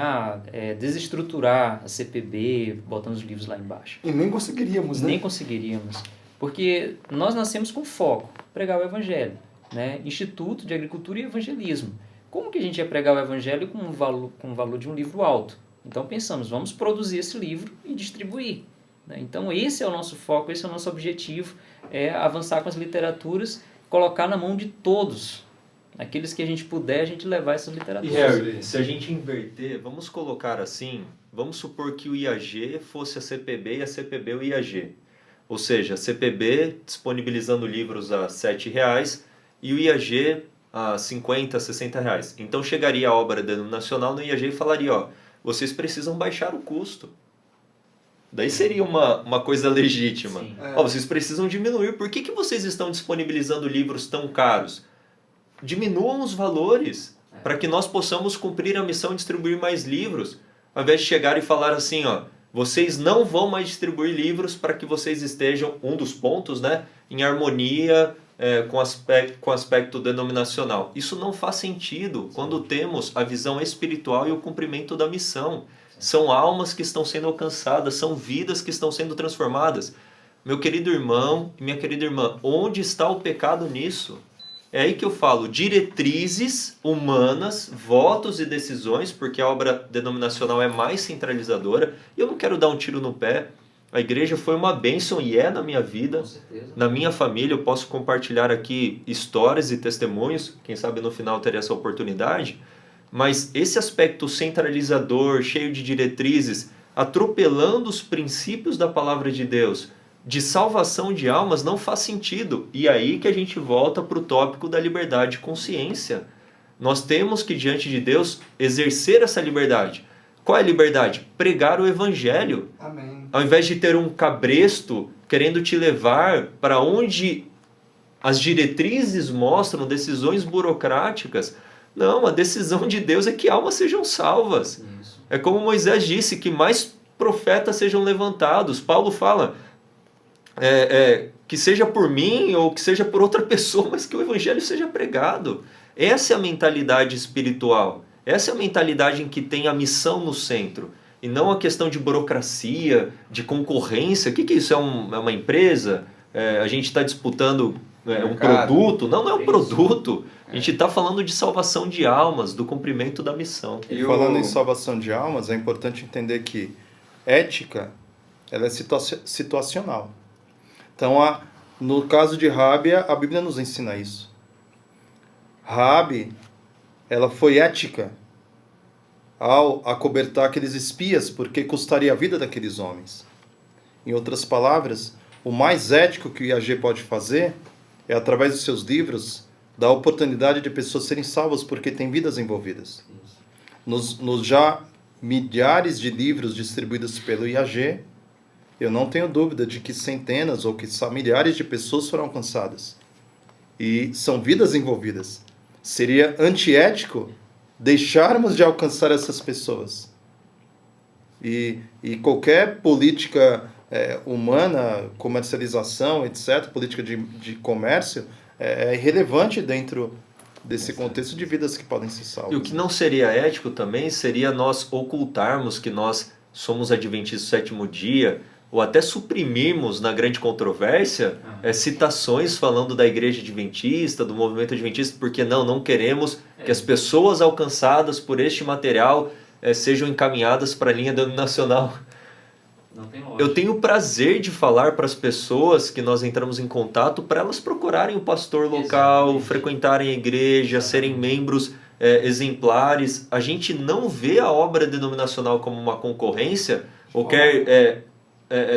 desestruturar a CPB, botando os livros lá embaixo. E nem conseguiríamos, né? Nem conseguiríamos, porque nós nascemos com foco, pregar o Evangelho, né? Instituto de Agricultura e Evangelismo. Como que a gente ia pregar o Evangelho com o valor de um livro alto? Então pensamos, vamos produzir esse livro e distribuir, né? Então esse é o nosso foco, esse é o nosso objetivo, avançar com as literaturas, colocar na mão de todos, aqueles que a gente puder, a gente levar essas literaturas. E Harry, se a gente inverter, vamos colocar assim, vamos supor que o IAG fosse a CPB e a CPB o IAG. Ou seja, a CPB disponibilizando livros a R$ 7,00 e o IAG a R$ 50, R$ 60,00. Então chegaria a obra denominacional no IAG e falaria, vocês precisam baixar o custo. Daí seria uma coisa legítima. Vocês precisam diminuir. Por que vocês estão disponibilizando livros tão caros? Diminuam os valores para que nós possamos cumprir a missão de distribuir mais livros, ao invés de chegar e falar assim, vocês não vão mais distribuir livros para que vocês estejam, um dos pontos, né, em harmonia com o aspecto denominacional. Isso não faz sentido quando temos a visão espiritual e o cumprimento da missão. São almas que estão sendo alcançadas, são vidas que estão sendo transformadas. Meu querido irmão e minha querida irmã, onde está o pecado nisso? É aí que eu falo, diretrizes humanas, votos e decisões, porque a obra denominacional é mais centralizadora. E eu não quero dar um tiro no pé. A igreja foi uma bênção e na minha vida, na minha família. Eu posso compartilhar aqui histórias e testemunhos, quem sabe no final terei essa oportunidade. Mas esse aspecto centralizador, cheio de diretrizes, atropelando os princípios da palavra de Deus, de salvação de almas, não faz sentido. E aí que a gente volta para o tópico da liberdade de consciência. Nós temos que, diante de Deus, exercer essa liberdade. Qual é a liberdade? Pregar o Evangelho. Amém. Ao invés de ter um cabresto querendo te levar para onde as diretrizes mostram decisões burocráticas. Não, a decisão de Deus é que almas sejam salvas. Isso. É como Moisés disse, que mais profetas sejam levantados. Paulo fala, que seja por mim ou que seja por outra pessoa, mas que o Evangelho seja pregado. Essa é a mentalidade espiritual. Essa é a mentalidade em que tem a missão no centro. E não a questão de burocracia, de concorrência. O que é isso? É uma empresa? A gente está disputando um Mercado. produto. Não é um Isso. produto. A gente está falando de salvação de almas, do cumprimento da missão. E falando em salvação de almas, é importante entender que ética, ela é situacional. Então, no caso de Raabe, a Bíblia nos ensina isso. Raabe, ela foi ética ao acobertar aqueles espias, porque custaria a vida daqueles homens. Em outras palavras, o mais ético que o IAG pode fazer é, através dos seus livros, dar a oportunidade de pessoas serem salvas, porque tem vidas envolvidas. Nos já milhares de livros distribuídos pelo IAG, eu não tenho dúvida de que centenas ou que milhares de pessoas foram alcançadas. E são vidas envolvidas. Seria antiético deixarmos de alcançar essas pessoas. E qualquer política humana, comercialização, etc., política de comércio, é irrelevante dentro desse contexto de vidas que podem ser salvas. E o que não seria ético também seria nós ocultarmos que nós somos adventistas do sétimo dia, ou até suprimirmos na grande controvérsia citações falando da igreja adventista, do movimento adventista, porque não queremos que as pessoas alcançadas por este material sejam encaminhadas para a linha denominacional. Não tem lógica. Eu tenho o prazer de falar para as pessoas que nós entramos em contato para elas procurarem o pastor local, Exatamente. frequentarem a igreja, serem membros exemplares. A gente não vê a obra denominacional como uma concorrência ou quer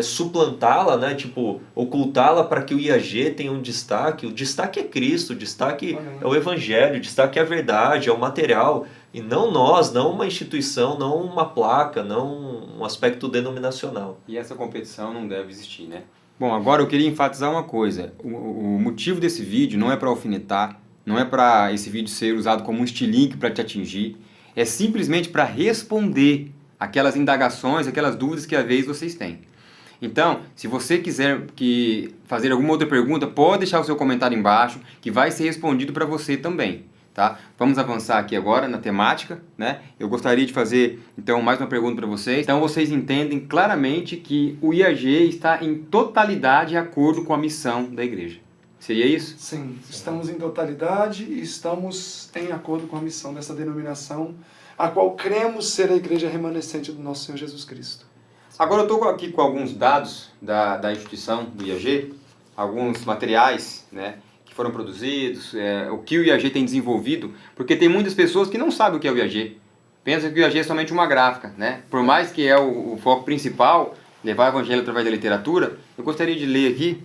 suplantá-la, né? Tipo, ocultá-la para que o IAG tenha um destaque. O destaque é Cristo, o destaque é o Evangelho, o destaque é a verdade, é o material. E não nós, não uma instituição, não uma placa, não um aspecto denominacional. E essa competição não deve existir, né? Bom, agora eu queria enfatizar uma coisa. O motivo desse vídeo não é para alfinetar, não é para esse vídeo ser usado como um estilingue para te atingir. É simplesmente para responder aquelas indagações, aquelas dúvidas que às vezes vocês têm. Então, se você quiser fazer alguma outra pergunta, pode deixar o seu comentário embaixo, que vai ser respondido para você também. Tá? Vamos avançar aqui agora na temática, né? Eu gostaria de fazer então mais uma pergunta para vocês. Então vocês entendem claramente que o IAG está em totalidade de acordo com a missão da igreja. Seria isso? Sim, estamos em totalidade e estamos em acordo com a missão dessa denominação, a qual cremos ser a igreja remanescente do nosso Senhor Jesus Cristo. Agora eu estou aqui com alguns dados da instituição do IAG, alguns materiais, né, que foram produzidos, o que o IAG tem desenvolvido, porque tem muitas pessoas que não sabem o que é o IAG. Pensam que o IAG é somente uma gráfica, né? Por mais que é o foco principal, levar o evangelho através da literatura, eu gostaria de ler aqui.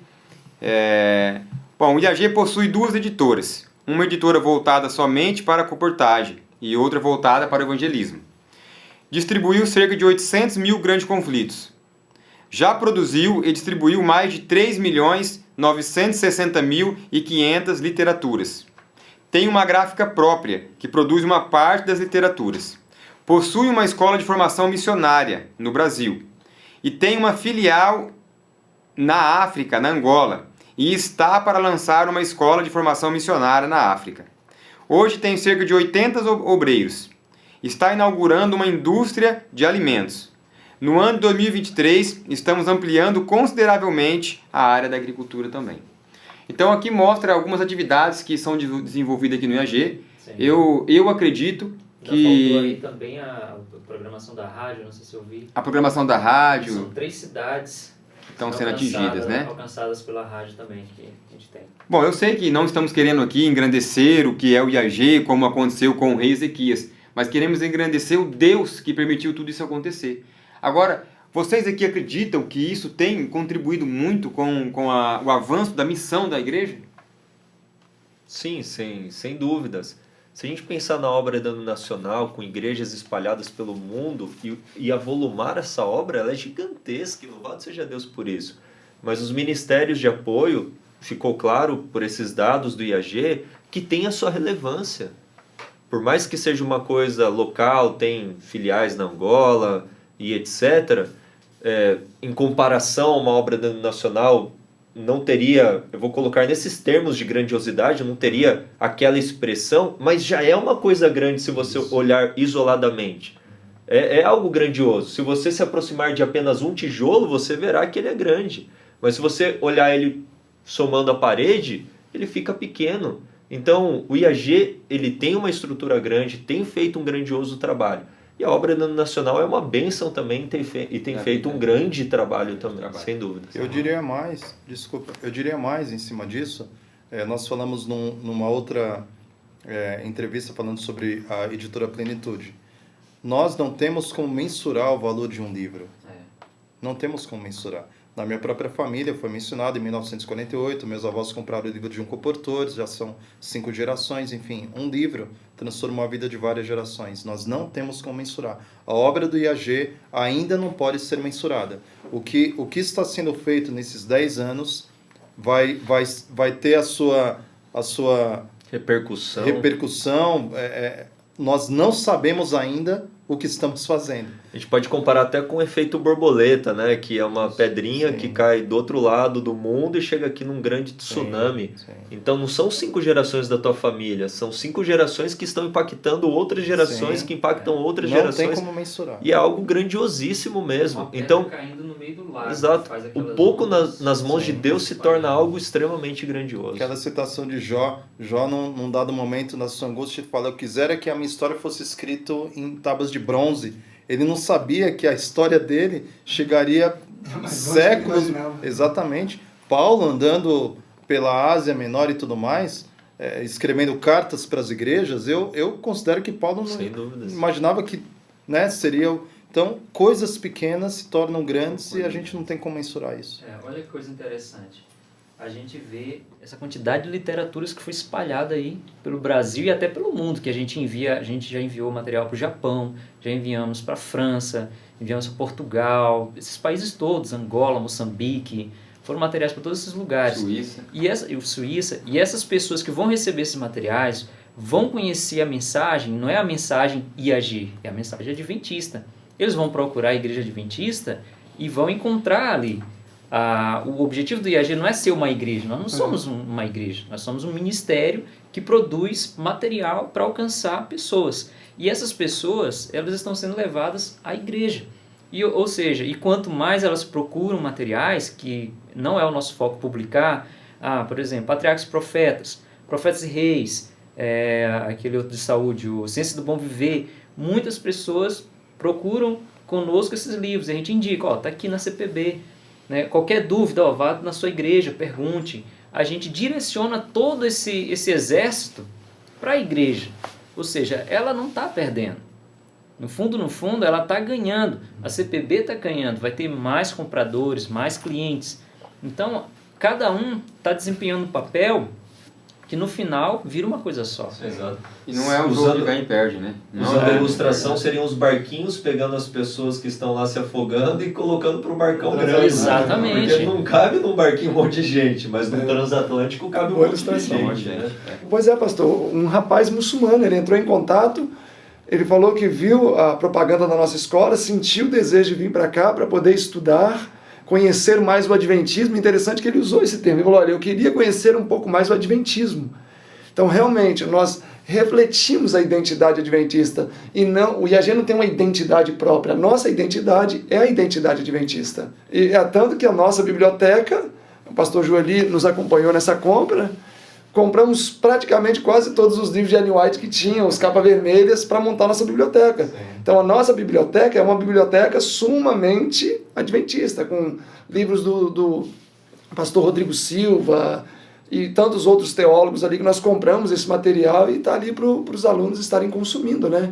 Bom, o IAG possui duas editoras, uma editora voltada somente para a reportagem e outra voltada para o evangelismo. Distribuiu cerca de 800 mil grandes conflitos. Já produziu e distribuiu mais de 3.960.500 literaturas. Tem uma gráfica própria, que produz uma parte das literaturas. Possui uma escola de formação missionária no Brasil. E tem uma filial na África, na Angola. E está para lançar uma escola de formação missionária na África. Hoje tem cerca de 80 obreiros. Está inaugurando uma indústria de alimentos. No ano de 2023, estamos ampliando consideravelmente a área da agricultura também. Então aqui mostra algumas atividades que são desenvolvidas aqui no IAG. Eu acredito que... Faltou aí também a programação da rádio, não sei se eu vi. A programação da rádio... São 3 cidades estão sendo atingidas, né? Alcançadas pela rádio também, que a gente tem. Bom, eu sei que não estamos querendo aqui engrandecer o que é o IAG, como aconteceu com o rei Ezequias, mas queremos engrandecer o Deus que permitiu tudo isso acontecer. Agora, vocês aqui acreditam que isso tem contribuído muito com o avanço da missão da igreja? Sim, sem dúvidas. Se a gente pensar na obra denominacional, com igrejas espalhadas pelo mundo, e avolumar essa obra, ela é gigantesca, e louvado seja Deus por isso. Mas os ministérios de apoio, ficou claro por esses dados do IAG, que tem a sua relevância. Por mais que seja uma coisa local, tem filiais na Angola e etc., em comparação a uma obra denominacional, não teria, eu vou colocar nesses termos de grandiosidade, não teria aquela expressão, mas já é uma coisa grande se você olhar isoladamente. É algo grandioso. Se você se aproximar de apenas um tijolo, você verá que ele é grande. Mas se você olhar ele somando a parede, ele fica pequeno. Então, o IAG, ele tem uma estrutura grande, tem feito um grandioso trabalho. E a obra denominacional é uma bênção também e tem feito um grande trabalho também, sem dúvida. Eu diria mais, em cima disso, nós falamos numa outra entrevista falando sobre a editora Plenitude. Nós não temos como mensurar o valor de um livro. Não temos como mensurar. Na minha própria família, foi mencionado em 1948, meus avós compraram o livro de Junco Portores, já são 5 gerações, enfim, um livro transformou a vida de várias gerações. Nós não temos como mensurar. A obra do IAG ainda não pode ser mensurada. O que está sendo feito nesses 10 anos vai ter a sua repercussão. Nós não sabemos ainda o que estamos fazendo. A gente pode comparar até com o efeito borboleta, né? Que é uma pedrinha que cai do outro lado do mundo e chega aqui num grande tsunami. Sim. Então não são 5 gerações da tua família, são 5 gerações que estão impactando outras gerações, que impactam outras gerações. Não tem como mensurar. E é algo grandiosíssimo mesmo. Então, caindo no meio do lago, exato. O pouco nas mãos de Deus se torna algo extremamente grandioso. Aquela citação de Jó, num dado momento na sua angústia, fala: eu quisera que a minha história fosse escrita em tábuas de bronze. Ele não sabia que a história dele chegaria séculos. Exatamente. Paulo andando pela Ásia Menor e tudo mais, escrevendo cartas para as igrejas, eu considero que Paulo não imaginava que seria... Então, coisas pequenas se tornam grandes e a gente não tem como mensurar isso. Olha que coisa interessante. A gente vê essa quantidade de literaturas que foi espalhada aí pelo Brasil e até pelo mundo, que a gente já enviou material para o Japão, já enviamos para a França, enviamos para Portugal, esses países todos, Angola, Moçambique, foram materiais para todos esses lugares. Suíça. E essas pessoas que vão receber esses materiais vão conhecer a mensagem, não é a mensagem IAG, é a mensagem adventista. Eles vão procurar a igreja adventista e vão encontrar ali. O objetivo do IAG não é ser uma igreja, nós não somos uma igreja, nós somos um ministério que produz material para alcançar pessoas. E essas pessoas, elas estão sendo levadas à igreja. Ou seja, quanto mais elas procuram materiais, que não é o nosso foco publicar, por exemplo, Patriarcas e Profetas e Reis, aquele outro de saúde, o Ciência do Bom Viver, muitas pessoas procuram conosco esses livros, a gente indica, está aqui na CPB. Né? Qualquer dúvida, vá na sua igreja, pergunte. A gente direciona todo esse exército para a igreja. Ou seja, ela não está perdendo. No fundo, ela está ganhando. A CPB está ganhando. Vai ter mais compradores, mais clientes. Então, cada um está desempenhando um papel que no final vira uma coisa só. Exato. E não é um jogo de ganha e perde, né? Usando a ilustração, seriam os barquinhos pegando as pessoas que estão lá se afogando e colocando para o barcão grande. Exatamente. Porque não cabe num barquinho um monte de gente, mas no transatlântico cabe um monte de gente. Né? Pois é, pastor. Um rapaz muçulmano, ele entrou em contato, ele falou que viu a propaganda da nossa escola, sentiu o desejo de vir para cá para poder estudar, conhecer mais o Adventismo. Interessante que ele usou esse termo. Ele falou: olha, eu queria conhecer um pouco mais o Adventismo. Então, realmente, nós refletimos a identidade adventista. E o IAG não tem uma identidade própria. A nossa identidade é a identidade adventista. E é tanto que a nossa biblioteca, o pastor Joeli nos acompanhou nessa compra, compramos praticamente quase todos os livros de Ellen White que tinham, os capas vermelhas, para montar nossa biblioteca. Sim. Então, a nossa biblioteca é uma biblioteca sumamente adventista, com livros do pastor Rodrigo Silva e tantos outros teólogos ali, que nós compramos esse material e está ali para os alunos estarem consumindo, né?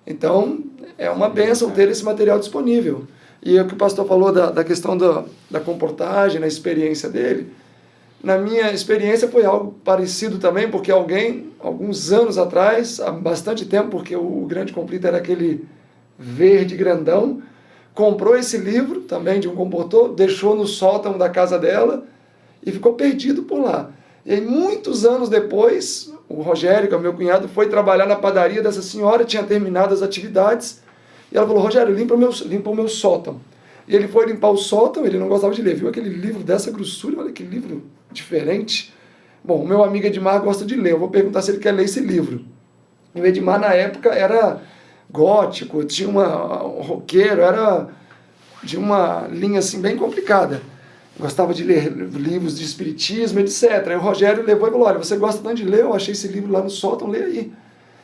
Então, é uma bênção ter esse material disponível. E o que o pastor falou da questão da comportagem, na experiência dele, na minha experiência foi algo parecido também, porque alguns anos atrás, há bastante tempo, porque o Grande Conflito era aquele verde grandão, comprou esse livro também de um comportor, deixou no sótão da casa dela e ficou perdido por lá. E aí, muitos anos depois, o Rogério, que é o meu cunhado, foi trabalhar na padaria dessa senhora, tinha terminado as atividades, e ela falou: Rogério, limpa o meu sótão. E ele foi limpar o sótão, ele não gostava de ler, viu aquele livro dessa grossura, olha que livro diferente. Bom, o meu amigo Edmar gosta de ler, eu vou perguntar se ele quer ler esse livro. O Edmar, na época, era gótico, tinha um roqueiro, era de uma linha assim bem complicada. gostava de ler livros de espiritismo, etc. Aí o Rogério levou e falou, olha, você gosta tanto de ler, eu achei esse livro lá no sótão, lê aí.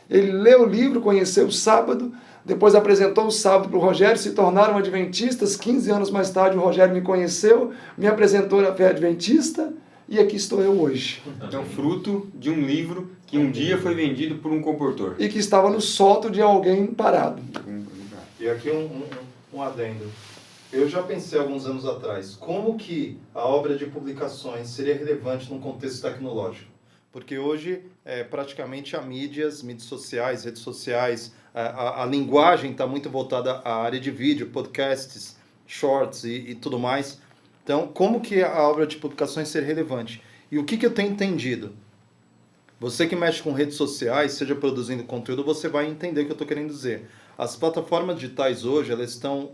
Ele leu o livro, conheceu o sábado, depois apresentou o sábado para o Rogério, se tornaram adventistas, 15 anos mais tarde o Rogério me conheceu, me apresentou na fé adventista, e aqui estou eu hoje. Então, fruto de um livro que um dia foi vendido por um comportor. E que estava no sótão de alguém parado. E aqui um adendo. Eu já pensei alguns anos atrás, como que a obra de publicações seria relevante num contexto tecnológico? Porque hoje, praticamente, há mídias sociais, redes sociais, a linguagem está muito voltada à área de vídeo, podcasts, shorts e tudo mais. Então, como que a obra de publicações seria relevante? E o que eu tenho entendido? Você que mexe com redes sociais, seja produzindo conteúdo, você vai entender o que eu estou querendo dizer. As plataformas digitais hoje, elas estão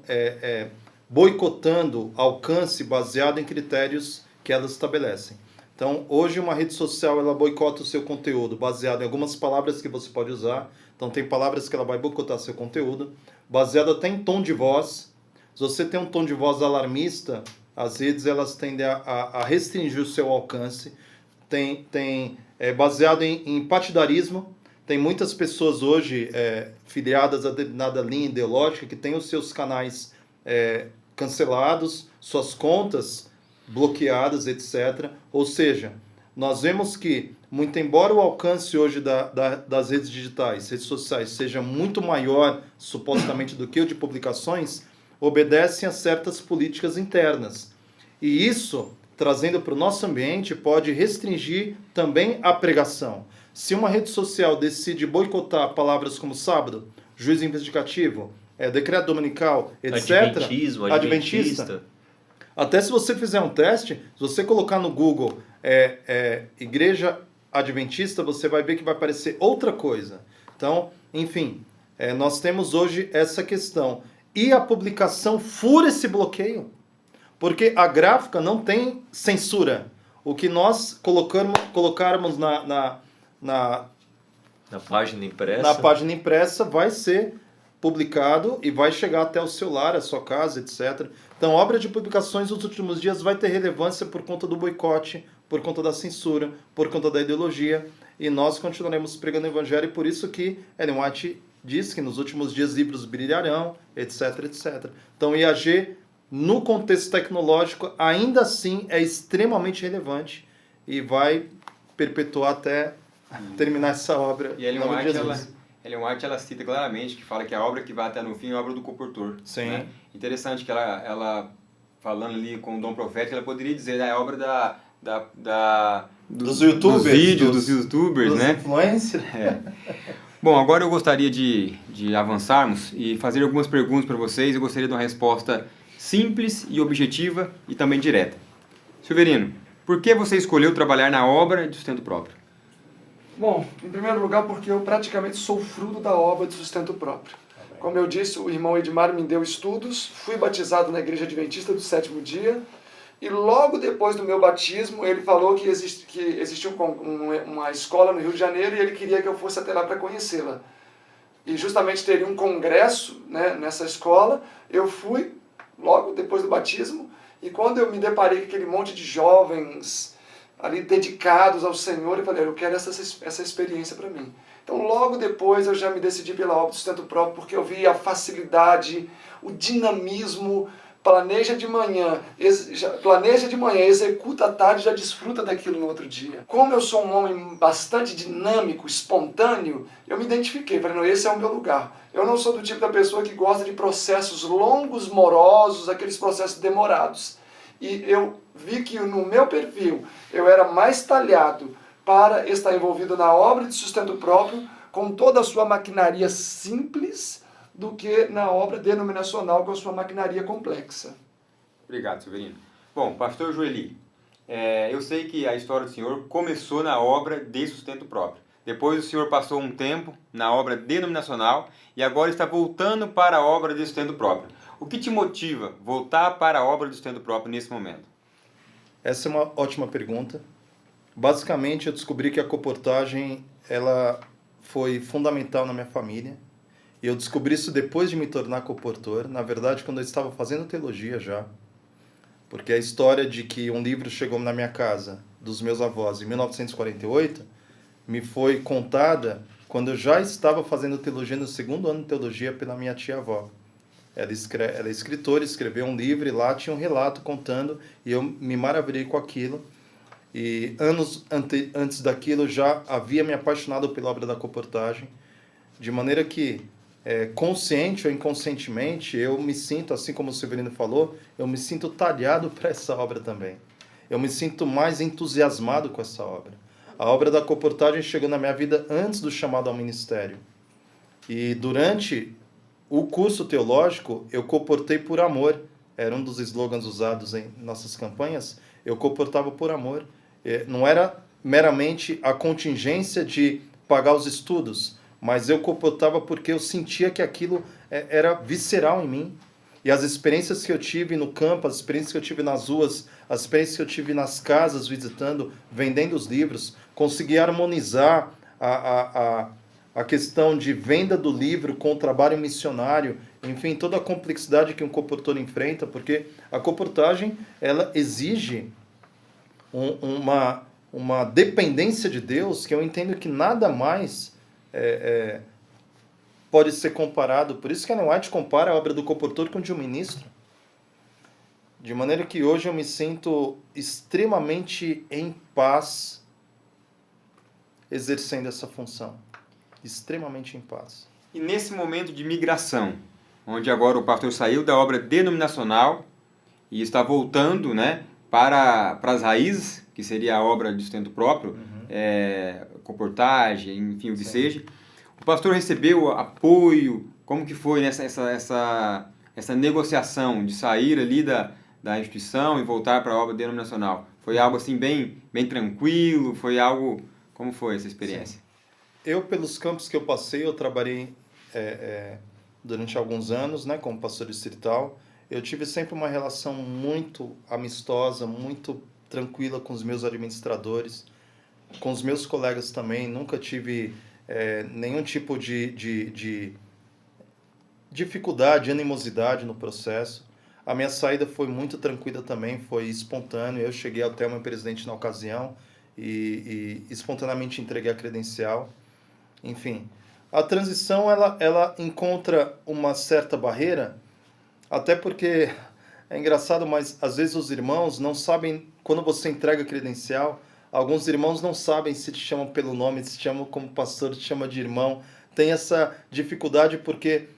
boicotando alcance baseado em critérios que elas estabelecem. Então, hoje uma rede social, ela boicota o seu conteúdo baseado em algumas palavras que você pode usar. Então, tem palavras que ela vai boicotar seu conteúdo, baseado até em tom de voz. Se você tem um tom de voz alarmista, as redes elas tendem a restringir o seu alcance. Baseado em partidarismo. Tem muitas pessoas hoje filiadas a determinada linha ideológica que têm os seus canais cancelados, suas contas bloqueadas, etc. Ou seja, nós vemos que, muito embora o alcance hoje das redes digitais, redes sociais, seja muito maior, supostamente, do que o de publicações, obedecem a certas políticas internas. E isso, trazendo para o nosso ambiente, pode restringir também a pregação. Se uma rede social decide boicotar palavras como sábado, juízo investigativo, decreto dominical, etc., adventista. Até se você fizer um teste, se você colocar no Google igreja adventista, você vai ver que vai aparecer outra coisa. Então, enfim, nós temos hoje essa questão. E a publicação fura esse bloqueio, porque a gráfica não tem censura. O que nós colocarmos na página impressa. Na página impressa vai ser publicado e vai chegar até o seu lar, a sua casa, etc. Então, a obra de publicações nos últimos dias vai ter relevância por conta do boicote, por conta da censura, por conta da ideologia, e nós continuaremos pregando o evangelho, e por isso que Ellen White diz que nos últimos dias livros brilharão, etc, etc. Então, IAG, no contexto tecnológico, ainda assim é extremamente relevante e vai perpetuar até terminar essa obra. E Ellen White, ela cita claramente que fala que a obra que vai até no fim é a obra do comportor. Sim. Né? Interessante que ela falando ali com o dom profético, ela poderia dizer a obra dos youtubers, dos vídeos, dos youtubers, dos né? Influencers. Bom, agora eu gostaria de avançarmos e fazer algumas perguntas para vocês. Eu gostaria de uma resposta simples e objetiva e também direta. Silverino, por que você escolheu trabalhar na obra de sustento próprio? Bom, em primeiro lugar porque eu praticamente sou fruto da obra de sustento próprio. Como eu disse, o irmão Edmar me deu estudos, fui batizado na Igreja Adventista do Sétimo Dia, e logo depois do meu batismo, ele falou que existia uma escola no Rio de Janeiro e ele queria que eu fosse até lá para conhecê-la. E justamente teria um congresso, né, nessa escola. Eu fui logo depois do batismo, e quando eu me deparei com aquele monte de jovens ali dedicados ao Senhor, eu falei, eu quero essa experiência para mim. Então logo depois eu já me decidi pela obra do sustento próprio, porque eu vi a facilidade, o dinamismo. Planeja de manhã, executa à tarde, já desfruta daquilo no outro dia. Como eu sou um homem bastante dinâmico, espontâneo, eu me identifiquei, falei, não, esse é o meu lugar. Eu não sou do tipo da pessoa que gosta de processos longos, morosos, aqueles processos demorados. E eu vi que no meu perfil eu era mais talhado para estar envolvido na obra de sustento próprio, com toda a sua maquinaria simples, do que na obra denominacional com a sua maquinaria complexa. Obrigado, Silverino. Bom, pastor Joeli, eu sei que a história do senhor começou na obra de sustento próprio. Depois o senhor passou um tempo na obra denominacional e agora está voltando para a obra de sustento próprio. O que te motiva voltar para a obra de sustento próprio nesse momento? Essa é uma ótima pergunta. Basicamente, eu descobri que a coportagem ela foi fundamental na minha família. E eu descobri isso depois de me tornar coportor. Na verdade, quando eu estava fazendo teologia já. Porque a história de que um livro chegou na minha casa, dos meus avós, em 1948, me foi contada quando eu já estava fazendo teologia no segundo ano de teologia pela minha tia-avó. Ela é escritora, escreveu um livro e lá tinha um relato contando e eu me maravilhei com aquilo. E anos antes daquilo eu já havia me apaixonado pela obra da colportagem, de maneira que, consciente ou inconscientemente, eu me sinto, assim como o Severino falou, eu me sinto talhado para essa obra também. Eu me sinto mais entusiasmado com essa obra. A obra da colportagem chegou na minha vida antes do chamado ao ministério. E durante o curso teológico, eu colportei por amor. Era um dos slogans usados em nossas campanhas. Eu colportava por amor. Não era meramente a contingência de pagar os estudos, mas eu colportava porque eu sentia que aquilo era visceral em mim. E as experiências que eu tive no campo, as experiências que eu tive nas ruas, as experiências que eu tive nas casas visitando, vendendo os livros, consegui harmonizar a questão de venda do livro com o trabalho missionário, enfim, toda a complexidade que um colportor enfrenta, porque a colportagem, ela exige uma dependência de Deus que eu entendo que nada mais pode ser comparado. Por isso que Ellen White compara a obra do colportor com a de um ministro. De maneira que hoje eu me sinto extremamente em paz exercendo essa função. Extremamente em paz. E nesse momento de migração, onde agora o pastor saiu da obra denominacional e está voltando, né, para as raízes, que seria a obra de sustento próprio, colportagem, enfim, o que seja, o pastor recebeu apoio? Como que foi essa negociação de sair ali da instituição e voltar para a obra denominacional? Foi algo assim bem tranquilo? Foi algo... Como foi essa experiência? Sim. Eu, pelos campos que eu passei, eu trabalhei durante alguns anos, né, como pastor distrital. Eu tive sempre uma relação muito amistosa, muito tranquila com os meus administradores, com os meus colegas também. Nunca tive nenhum tipo de dificuldade, animosidade no processo. A minha saída foi muito tranquila também, foi espontânea. Eu cheguei até o meu presidente na ocasião e espontaneamente entreguei a credencial. Enfim, a transição ela encontra uma certa barreira, até porque é engraçado, mas às vezes os irmãos não sabem, quando você entrega a credencial, alguns irmãos não sabem se te chamam pelo nome, se te chamam como pastor, te chamam de irmão. Tem essa dificuldade porque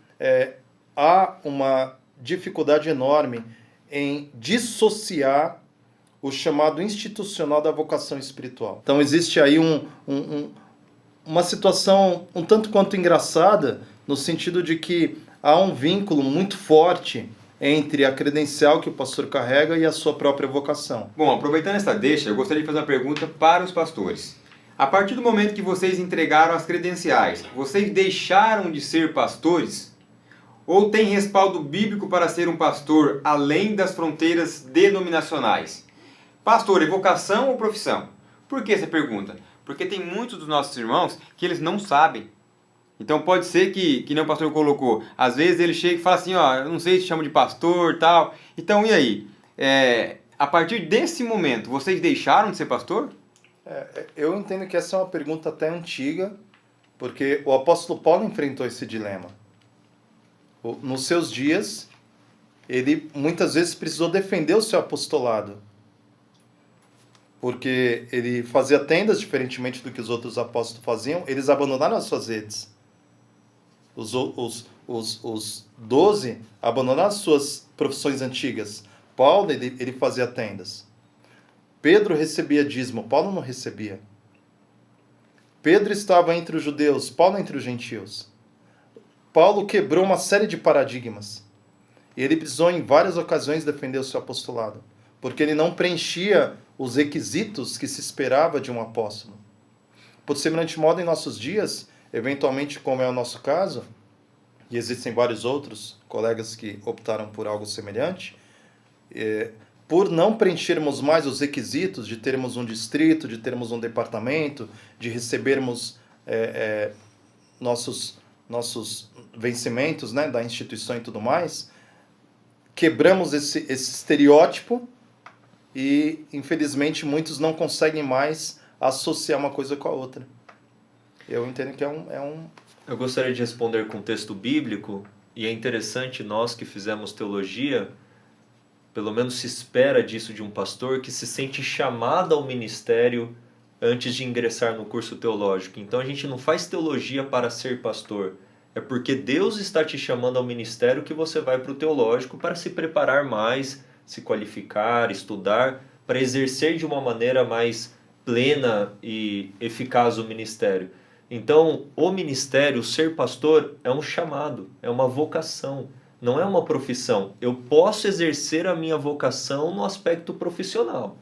há uma dificuldade enorme em dissociar o chamado institucional da vocação espiritual. Então existe aí uma situação um tanto quanto engraçada, no sentido de que há um vínculo muito forte entre a credencial que o pastor carrega e a sua própria vocação. Bom, aproveitando essa deixa, eu gostaria de fazer uma pergunta para os pastores. A partir do momento que vocês entregaram as credenciais, vocês deixaram de ser pastores? Ou tem respaldo bíblico para ser um pastor além das fronteiras denominacionais? Pastor, é vocação ou profissão? Por que essa pergunta? Porque tem muitos dos nossos irmãos que eles não sabem. Então pode ser que nem o pastor colocou, às vezes ele chega e fala assim, eu não sei se chama de pastor, tal. Então e aí? A partir desse momento, vocês deixaram de ser pastor? Eu entendo que essa é uma pergunta até antiga, porque o apóstolo Paulo enfrentou esse dilema. Nos seus dias, ele muitas vezes precisou defender o seu apostolado, porque ele fazia tendas, diferentemente do que os outros apóstolos faziam, eles abandonaram as suas redes. Os 12 abandonaram as suas profissões antigas. Paulo, ele fazia tendas. Pedro recebia dízimo, Paulo não recebia. Pedro estava entre os judeus, Paulo entre os gentios. Paulo quebrou uma série de paradigmas. E ele precisou em várias ocasiões defender o seu apostolado, porque ele não preenchia os requisitos que se esperava de um apóstolo. Por semelhante modo, em nossos dias, eventualmente, como é o nosso caso, e existem vários outros colegas que optaram por algo semelhante, por não preenchermos mais os requisitos de termos um distrito, de termos um departamento, de recebermos nossos vencimentos, né, da instituição e tudo mais, quebramos esse estereótipo e, infelizmente, muitos não conseguem mais associar uma coisa com a outra. Eu entendo que é um... Eu gostaria de responder com um texto bíblico, e é interessante, nós que fizemos teologia, pelo menos se espera disso de um pastor, que se sente chamado ao ministério antes de ingressar no curso teológico. Então a gente não faz teologia para ser pastor. É porque Deus está te chamando ao ministério que você vai para o teológico para se preparar mais, se qualificar, estudar, para exercer de uma maneira mais plena e eficaz o ministério. Então, o ministério, ser pastor, é um chamado, é uma vocação, não é uma profissão. Eu posso exercer a minha vocação no aspecto profissional.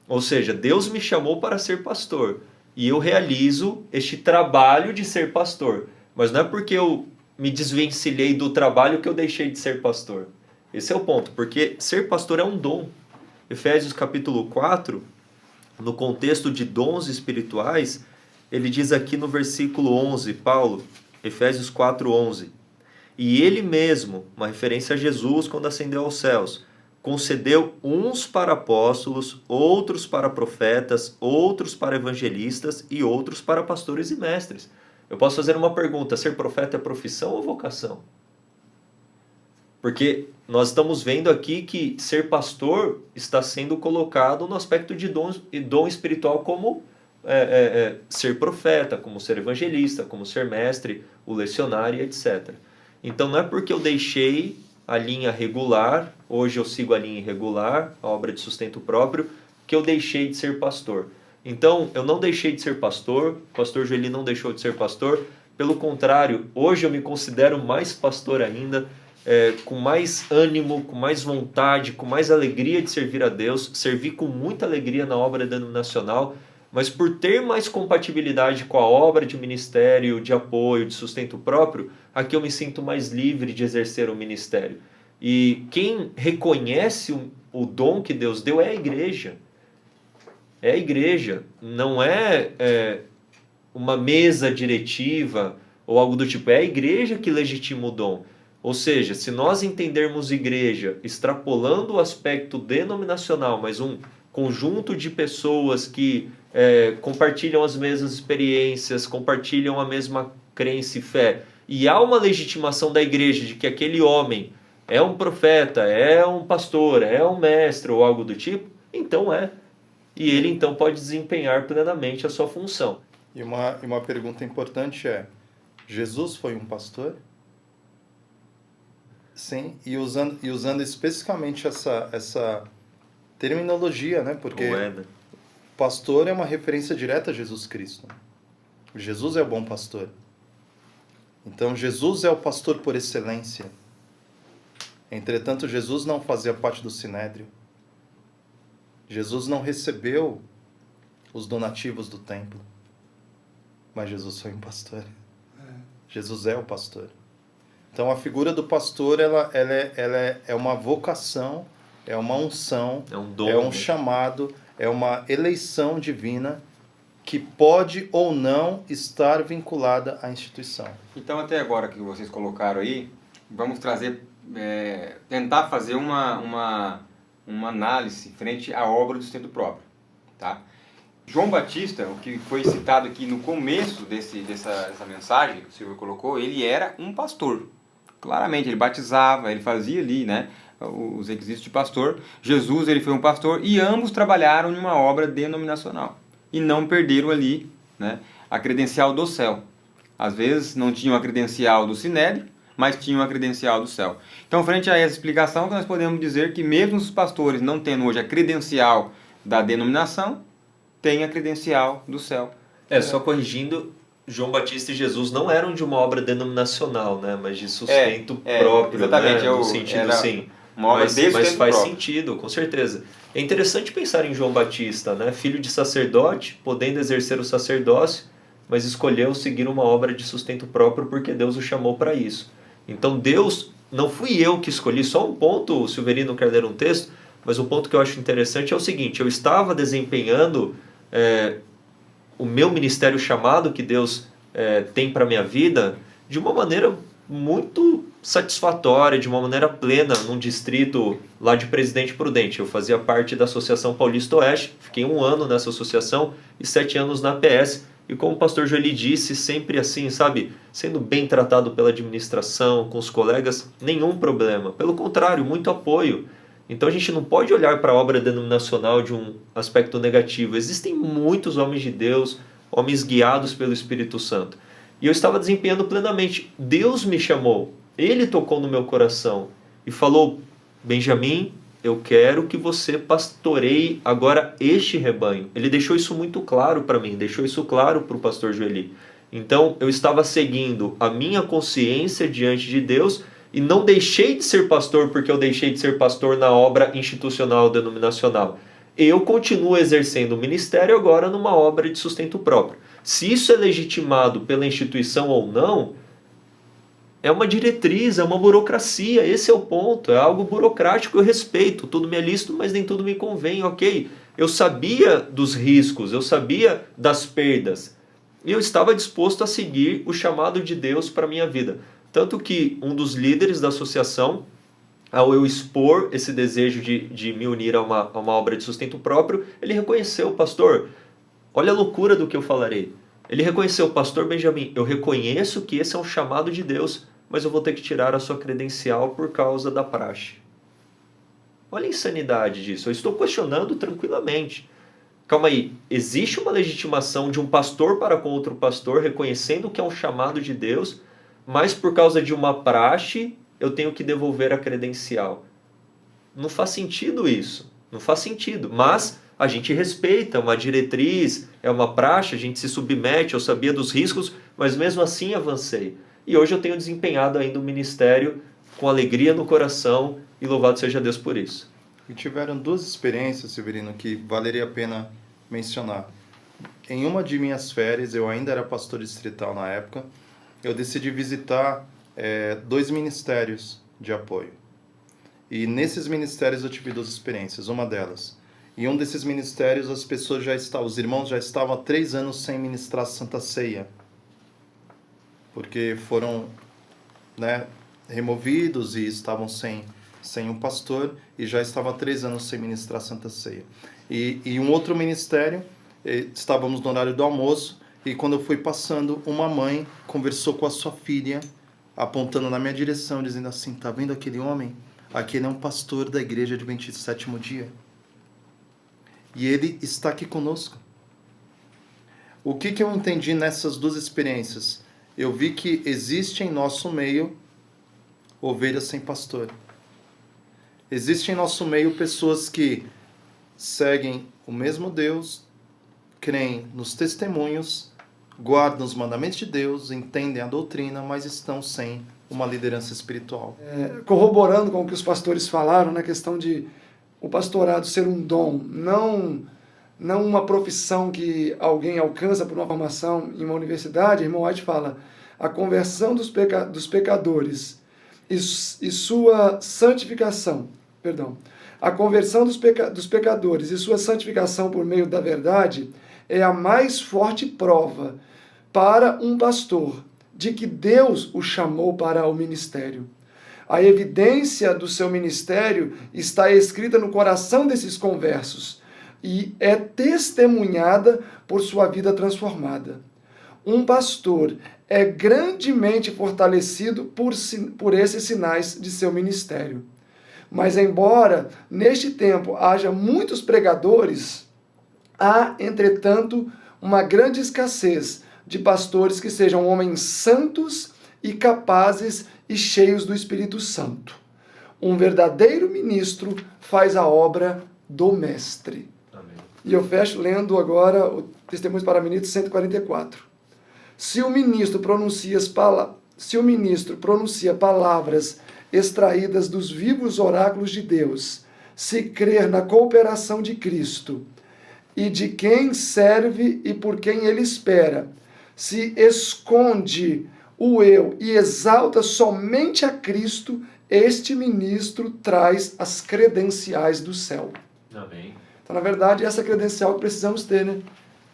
Ou seja, Deus me chamou para ser pastor e eu realizo este trabalho de ser pastor. Mas não é porque eu me desvencilhei do trabalho que eu deixei de ser pastor. Esse é o ponto, porque ser pastor é um dom. Efésios capítulo 4, no contexto de dons espirituais, ele diz aqui no versículo 11, Paulo, Efésios 4:11, e ele mesmo, uma referência a Jesus quando ascendeu aos céus, concedeu uns para apóstolos, outros para profetas, outros para evangelistas e outros para pastores e mestres. Eu posso fazer uma pergunta, ser profeta é profissão ou vocação? Porque nós estamos vendo aqui que ser pastor está sendo colocado no aspecto de dom espiritual como ser profeta, como ser evangelista, como ser mestre, o lecionário, etc. Então não é porque eu deixei a linha regular, hoje eu sigo a linha irregular, a obra de sustento próprio, que eu deixei de ser pastor. Então eu não deixei de ser pastor, o pastor Joeli não deixou de ser pastor, pelo contrário, hoje eu me considero mais pastor ainda, com mais ânimo, com mais vontade, com mais alegria de servir a Deus, servi com muita alegria na obra denominacional, mas por ter mais compatibilidade com a obra de ministério, de apoio, de sustento próprio, aqui eu me sinto mais livre de exercer o ministério. E quem reconhece o dom que Deus deu é a igreja. É a igreja, não é uma mesa diretiva ou algo do tipo, é a igreja que legitima o dom. Ou seja, se nós entendermos igreja extrapolando o aspecto denominacional, mas um conjunto de pessoas que compartilham as mesmas experiências, compartilham a mesma crença e fé, e há uma legitimação da igreja de que aquele homem é um profeta, é um pastor, é um mestre ou algo do tipo, então é. E ele então pode desempenhar plenamente a sua função. E uma pergunta importante é, Jesus foi um pastor? Sim, e usando especificamente essa terminologia, né? Porque pastor é uma referência direta a Jesus Cristo. Jesus é o bom pastor. Então, Jesus é o pastor por excelência. Entretanto, Jesus não fazia parte do sinédrio. Jesus não recebeu os donativos do templo. Mas Jesus foi um pastor. Jesus é o pastor. Então, a figura do pastor, ela é uma vocação, é uma unção, é um dom, é um chamado, é uma eleição divina que pode ou não estar vinculada à instituição. Então, até agora que vocês colocaram aí, vamos trazer, tentar fazer uma análise frente à obra do sustento próprio. Tá? João Batista, o que foi citado aqui no começo dessa mensagem que o Silvio colocou, ele era um pastor. Claramente, ele batizava, ele fazia ali, né, os requisitos de pastor. Jesus, ele foi um pastor e ambos trabalharam em uma obra denominacional. E não perderam ali, né, a credencial do céu. Às vezes não tinham a credencial do sinédrio, mas tinham a credencial do céu. Então, frente a essa explicação, nós podemos dizer que mesmo os pastores não tendo hoje a credencial da denominação, têm a credencial do céu. Só corrigindo, João Batista e Jesus não eram de uma obra denominacional, né, mas de sustento próprio, exatamente, né, no sentido sim. Mas faz sentido, com certeza. É interessante pensar em João Batista, né, filho de sacerdote, podendo exercer o sacerdócio, mas escolheu seguir uma obra de sustento próprio porque Deus o chamou para isso. Então Deus, não fui eu que escolhi, só um ponto, o Silverino quer ler um texto, mas um ponto que eu acho interessante é o seguinte, eu estava desempenhando o meu ministério chamado que Deus tem para a minha vida de uma maneira muito satisfatória, de uma maneira plena, num distrito lá de Presidente Prudente. Eu fazia parte da Associação Paulista Oeste, fiquei 1 ano nessa associação e 7 anos na PS. E como o pastor Joeli disse, sempre assim, sabe, sendo bem tratado pela administração, com os colegas, nenhum problema. Pelo contrário, muito apoio. Então a gente não pode olhar para a obra denominacional de um aspecto negativo. Existem muitos homens de Deus, homens guiados pelo Espírito Santo. E eu estava desempenhando plenamente. Deus me chamou, Ele tocou no meu coração e falou: Benjamin, eu quero que você pastoreie agora este rebanho. Ele deixou isso muito claro para mim, deixou isso claro para o pastor Joeli. Então eu estava seguindo a minha consciência diante de Deus e não deixei de ser pastor porque eu deixei de ser pastor na obra institucional denominacional. Eu continuo exercendo o ministério agora numa obra de sustento próprio. Se isso é legitimado pela instituição ou não, é uma diretriz, é uma burocracia, esse é o ponto, é algo burocrático, eu respeito, tudo me é lícito, mas nem tudo me convém, ok? Eu sabia dos riscos, eu sabia das perdas, e eu estava disposto a seguir o chamado de Deus para a minha vida. Tanto que um dos líderes da associação, ao eu expor esse desejo de me unir a uma obra de sustento próprio, ele reconheceu: pastor, olha a loucura do que eu falarei. Ele reconheceu: pastor Benjamin, eu reconheço que esse é um chamado de Deus, mas eu vou ter que tirar a sua credencial por causa da praxe. Olha a insanidade disso. Eu estou questionando tranquilamente. Calma aí, existe uma legitimação de um pastor para com outro pastor, reconhecendo que é um chamado de Deus, mas por causa de uma praxe, eu tenho que devolver a credencial. Não faz sentido isso. Não faz sentido. Mas a gente respeita uma diretriz, é uma praxe, a gente se submete, eu sabia dos riscos, mas mesmo assim avancei. E hoje eu tenho desempenhado ainda o ministério com alegria no coração e louvado seja Deus por isso. E tiveram 2 experiências, Severino, que valeria a pena mencionar. Em uma de minhas férias, eu ainda era pastor distrital na época, eu decidi visitar 2 ministérios de apoio. E nesses ministérios eu tive 2 experiências, uma delas. Em um desses ministérios as pessoas os irmãos já estavam há 3 anos sem ministrar Santa Ceia. Porque foram removidos e estavam sem um pastor e já estavam há 3 anos sem ministrar Santa Ceia. E um outro ministério, estávamos no horário do almoço e quando eu fui passando, uma mãe conversou com a sua filha, apontando na minha direção, dizendo assim: tá vendo aquele homem? Aquele é um pastor da igreja de 27º dia. E ele está aqui conosco. O que eu entendi nessas 2 experiências? Eu vi que existe em nosso meio ovelhas sem pastor. Existe em nosso meio pessoas que seguem o mesmo Deus, creem nos testemunhos, guardam os mandamentos de Deus, entendem a doutrina, mas estão sem uma liderança espiritual. Corroborando com o que os pastores falaram na questão de o pastorado ser um dom, não uma profissão que alguém alcança por uma formação em uma universidade. Irmão White fala: a conversão dos pecadores e sua santificação, a conversão dos pecadores e sua santificação por meio da verdade é a mais forte prova para um pastor de que Deus o chamou para o ministério. A evidência do seu ministério está escrita no coração desses conversos e é testemunhada por sua vida transformada. Um pastor é grandemente fortalecido por esses sinais de seu ministério. Mas embora neste tempo haja muitos pregadores, há, entretanto, uma grande escassez de pastores que sejam homens santos e capazes e cheios do Espírito Santo. Um verdadeiro ministro faz a obra do mestre. Amém. E eu fecho lendo agora o Testemunhos para Ministros 144. Se o ministro pronuncia palavras extraídas dos vivos oráculos de Deus, se crer na cooperação de Cristo e de quem serve e por quem ele espera, se esconde o eu e exalta somente a Cristo, este ministro traz as credenciais do céu. Amém. Então, na verdade, essa credencial que precisamos ter, né?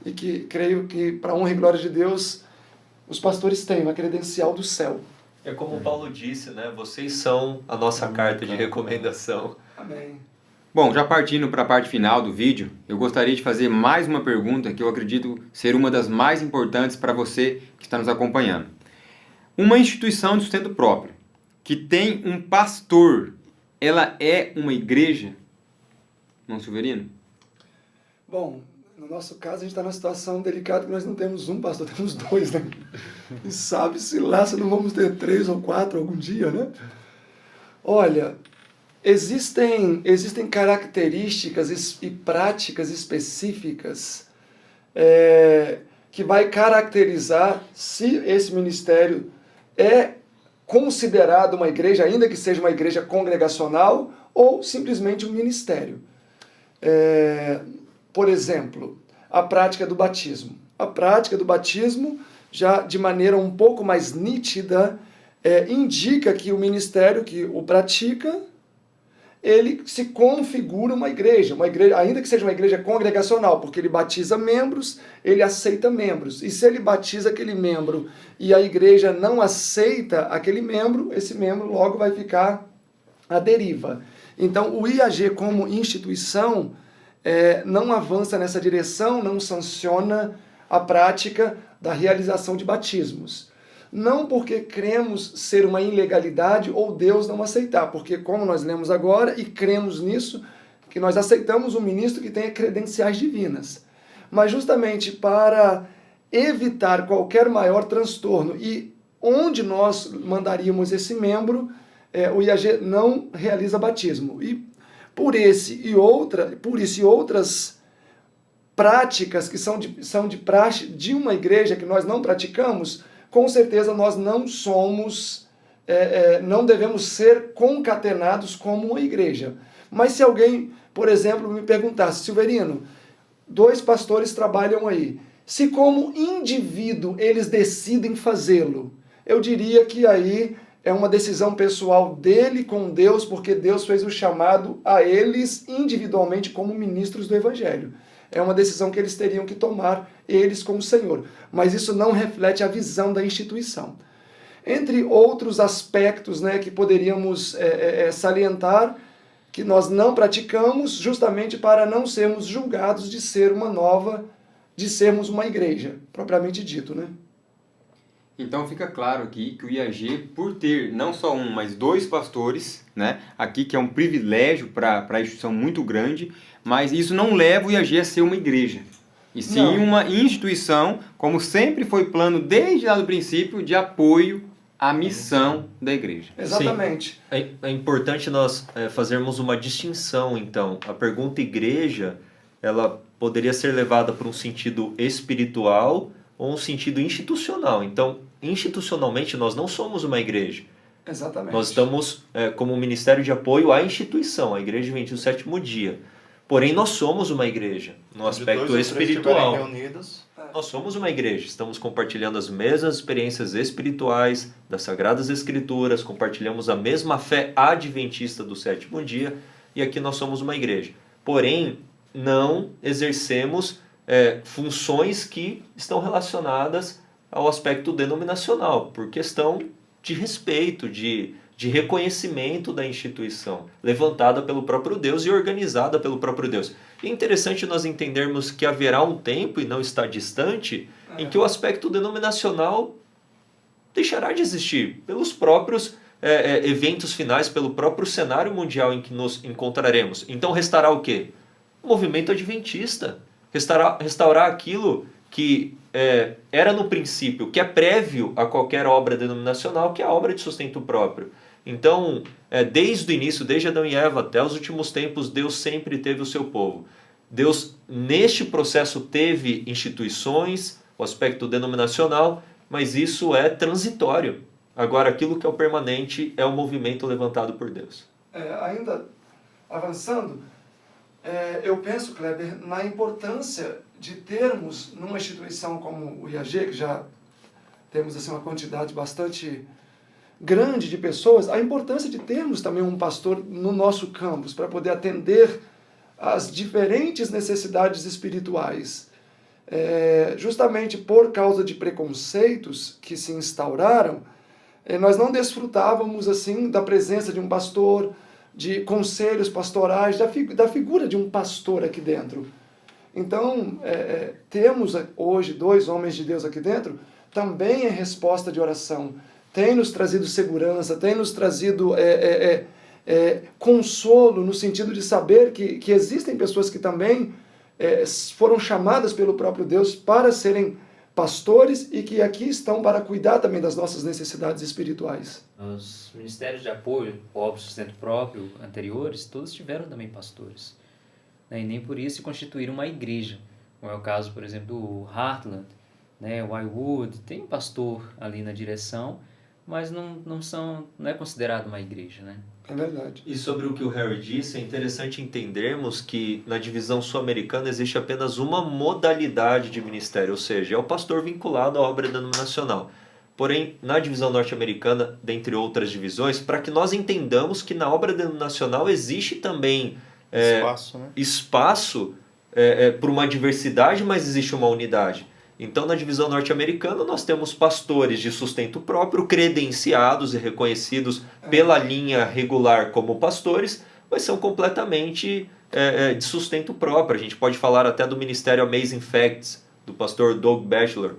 E que creio que, para a honra e glória de Deus, os pastores têm uma credencial do céu. É como o Paulo disse, né? Vocês são a nossa carta de recomendação. Amém. Bom, já partindo para a parte final do vídeo, eu gostaria de fazer mais uma pergunta que eu acredito ser uma das mais importantes para você que está nos acompanhando. Uma instituição de sustento próprio, que tem um pastor, ela é uma igreja? Irmão Silverino? Bom, no nosso caso a gente está numa situação delicada que nós não temos um pastor, temos dois, né? E sabe-se lá se não vamos ter 3 ou 4 algum dia, né? Olha, existem características e práticas específicas que vai caracterizar se esse ministério é considerado uma igreja, ainda que seja uma igreja congregacional, ou simplesmente um ministério. Por exemplo, a prática do batismo. A prática do batismo, já de maneira um pouco mais nítida, indica que o ministério que o pratica, ele se configura uma igreja, ainda que seja uma igreja congregacional, porque ele batiza membros, ele aceita membros. E se ele batiza aquele membro e a igreja não aceita aquele membro, esse membro logo vai ficar à deriva. Então, o IAG como instituição não avança nessa direção, não sanciona a prática da realização de batismos. Não porque cremos ser uma ilegalidade ou Deus não aceitar, porque como nós lemos agora e cremos nisso, que nós aceitamos um ministro que tenha credenciais divinas. Mas justamente para evitar qualquer maior transtorno e onde nós mandaríamos esse membro, o IAG não realiza batismo. E por isso e outras práticas que são de praxe de uma igreja que nós não praticamos, com certeza nós não somos, não devemos ser concatenados como uma igreja. Mas se alguém, por exemplo, me perguntasse, Silverino, 2 pastores trabalham aí, se como indivíduo eles decidem fazê-lo, eu diria que aí é uma decisão pessoal dele com Deus, porque Deus fez o chamado a eles individualmente como ministros do Evangelho. É uma decisão que eles teriam que tomar, eles como Senhor. Mas isso não reflete a visão da instituição. Entre outros aspectos, né, que poderíamos salientar, que nós não praticamos justamente para não sermos julgados de sermos uma igreja, propriamente dito, né? Então fica claro aqui que o IAG, por ter não só um, mas 2 pastores, né, aqui que é um privilégio para a instituição muito grande, mas isso não leva o IAG a ser uma igreja, e sim uma instituição, como sempre foi plano desde lá do princípio, de apoio à missão da igreja. Exatamente. Sim. É importante nós fazermos uma distinção, então. A pergunta igreja, ela poderia ser levada por um sentido espiritual ou um sentido institucional. Então, institucionalmente, nós não somos uma igreja. Exatamente. Nós estamos como um ministério de apoio à instituição, a Igreja Adventista do Sétimo Dia. Porém, nós somos uma igreja, no aspecto espiritual. Reunidos. Nós somos uma igreja, estamos compartilhando as mesmas experiências espirituais das Sagradas Escrituras, compartilhamos a mesma fé adventista do Sétimo Dia, e aqui nós somos uma igreja. Porém, não exercemos funções que estão relacionadas ao aspecto denominacional, por questão de respeito, de reconhecimento da instituição, levantada pelo próprio Deus e organizada pelo próprio Deus. E é interessante nós entendermos que haverá um tempo, e não está distante, em que o aspecto denominacional deixará de existir pelos próprios eventos finais, pelo próprio cenário mundial em que nos encontraremos. Então restará o quê? O movimento adventista. Restaurar aquilo que era no princípio, que é prévio a qualquer obra denominacional, que é a obra de sustento próprio. Então, desde o início, desde Adão e Eva até os últimos tempos, Deus sempre teve o seu povo. Deus, neste processo, teve instituições, o aspecto denominacional, mas isso é transitório. Agora, aquilo que é o permanente é o movimento levantado por Deus. Ainda avançando, eu penso, Kleber, na importância de termos numa instituição como o IAG, que já temos assim, uma quantidade bastante grande de pessoas, a importância de termos também um pastor no nosso campus para poder atender às diferentes necessidades espirituais. Justamente por causa de preconceitos que se instauraram, nós não desfrutávamos assim da presença de um pastor, de conselhos pastorais, da figura de um pastor aqui dentro. Então, temos hoje 2 homens de Deus aqui dentro, também é resposta de oração. Tem nos trazido segurança, tem nos trazido consolo, no sentido de saber que existem pessoas que também foram chamadas pelo próprio Deus para serem pastores e que aqui estão para cuidar também das nossas necessidades espirituais. Os ministérios de apoio, óbvio, sustento próprio, anteriores, todos tiveram também pastores. Né? E nem por isso se constituíram uma igreja. Como é o caso, por exemplo, do Heartland, né? O Wildwood, tem um pastor ali na direção, mas não é considerado uma igreja, né? É verdade. E sobre o que o Harry disse, é interessante entendermos que na divisão sul-americana existe apenas uma modalidade de ministério, ou seja, é o pastor vinculado à obra denominacional. Porém, na divisão norte-americana, dentre outras divisões, para que nós entendamos que na obra denominacional existe também espaço para uma diversidade, mas existe uma unidade. Então, na divisão norte-americana, nós temos pastores de sustento próprio, credenciados e reconhecidos pela linha regular como pastores, mas são completamente de sustento próprio. A gente pode falar até do ministério Amazing Facts, do pastor Doug Batchelor.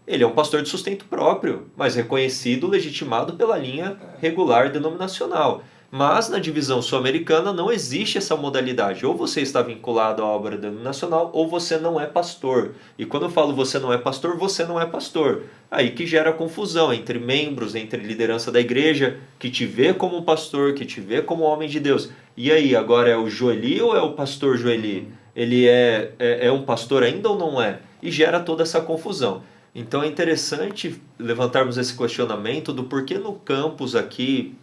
Ele é um pastor de sustento próprio, mas reconhecido, legitimado pela linha regular denominacional. Mas na divisão sul-americana não existe essa modalidade. Ou você está vinculado à obra denominacional ou você não é pastor. E quando eu falo você não é pastor, você não é pastor. Aí que gera confusão entre membros, entre liderança da igreja, que te vê como pastor, que te vê como homem de Deus. E aí, agora é o Joeli ou é o pastor Joeli? Ele é um pastor ainda ou não é? E gera toda essa confusão. Então é interessante levantarmos esse questionamento do porquê no campus aqui,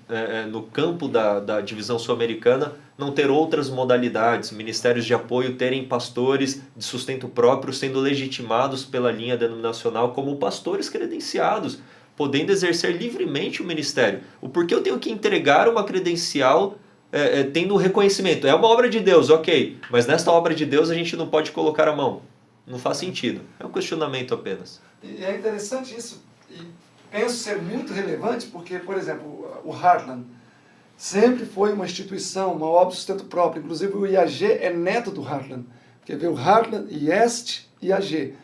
no campo da divisão sul-americana, não ter outras modalidades, ministérios de apoio terem pastores de sustento próprio sendo legitimados pela linha denominacional como pastores credenciados, podendo exercer livremente o ministério. O porquê eu tenho que entregar uma credencial tendo reconhecimento? É uma obra de Deus, ok, mas nesta obra de Deus a gente não pode colocar a mão. Não faz sentido. É um questionamento apenas. E é interessante isso, e penso ser muito relevante, porque, por exemplo, o Heartland sempre foi uma instituição, uma obra de sustento próprio. Inclusive o IAG é neto do Heartland. Quer ver o Heartland, IEST e IAG.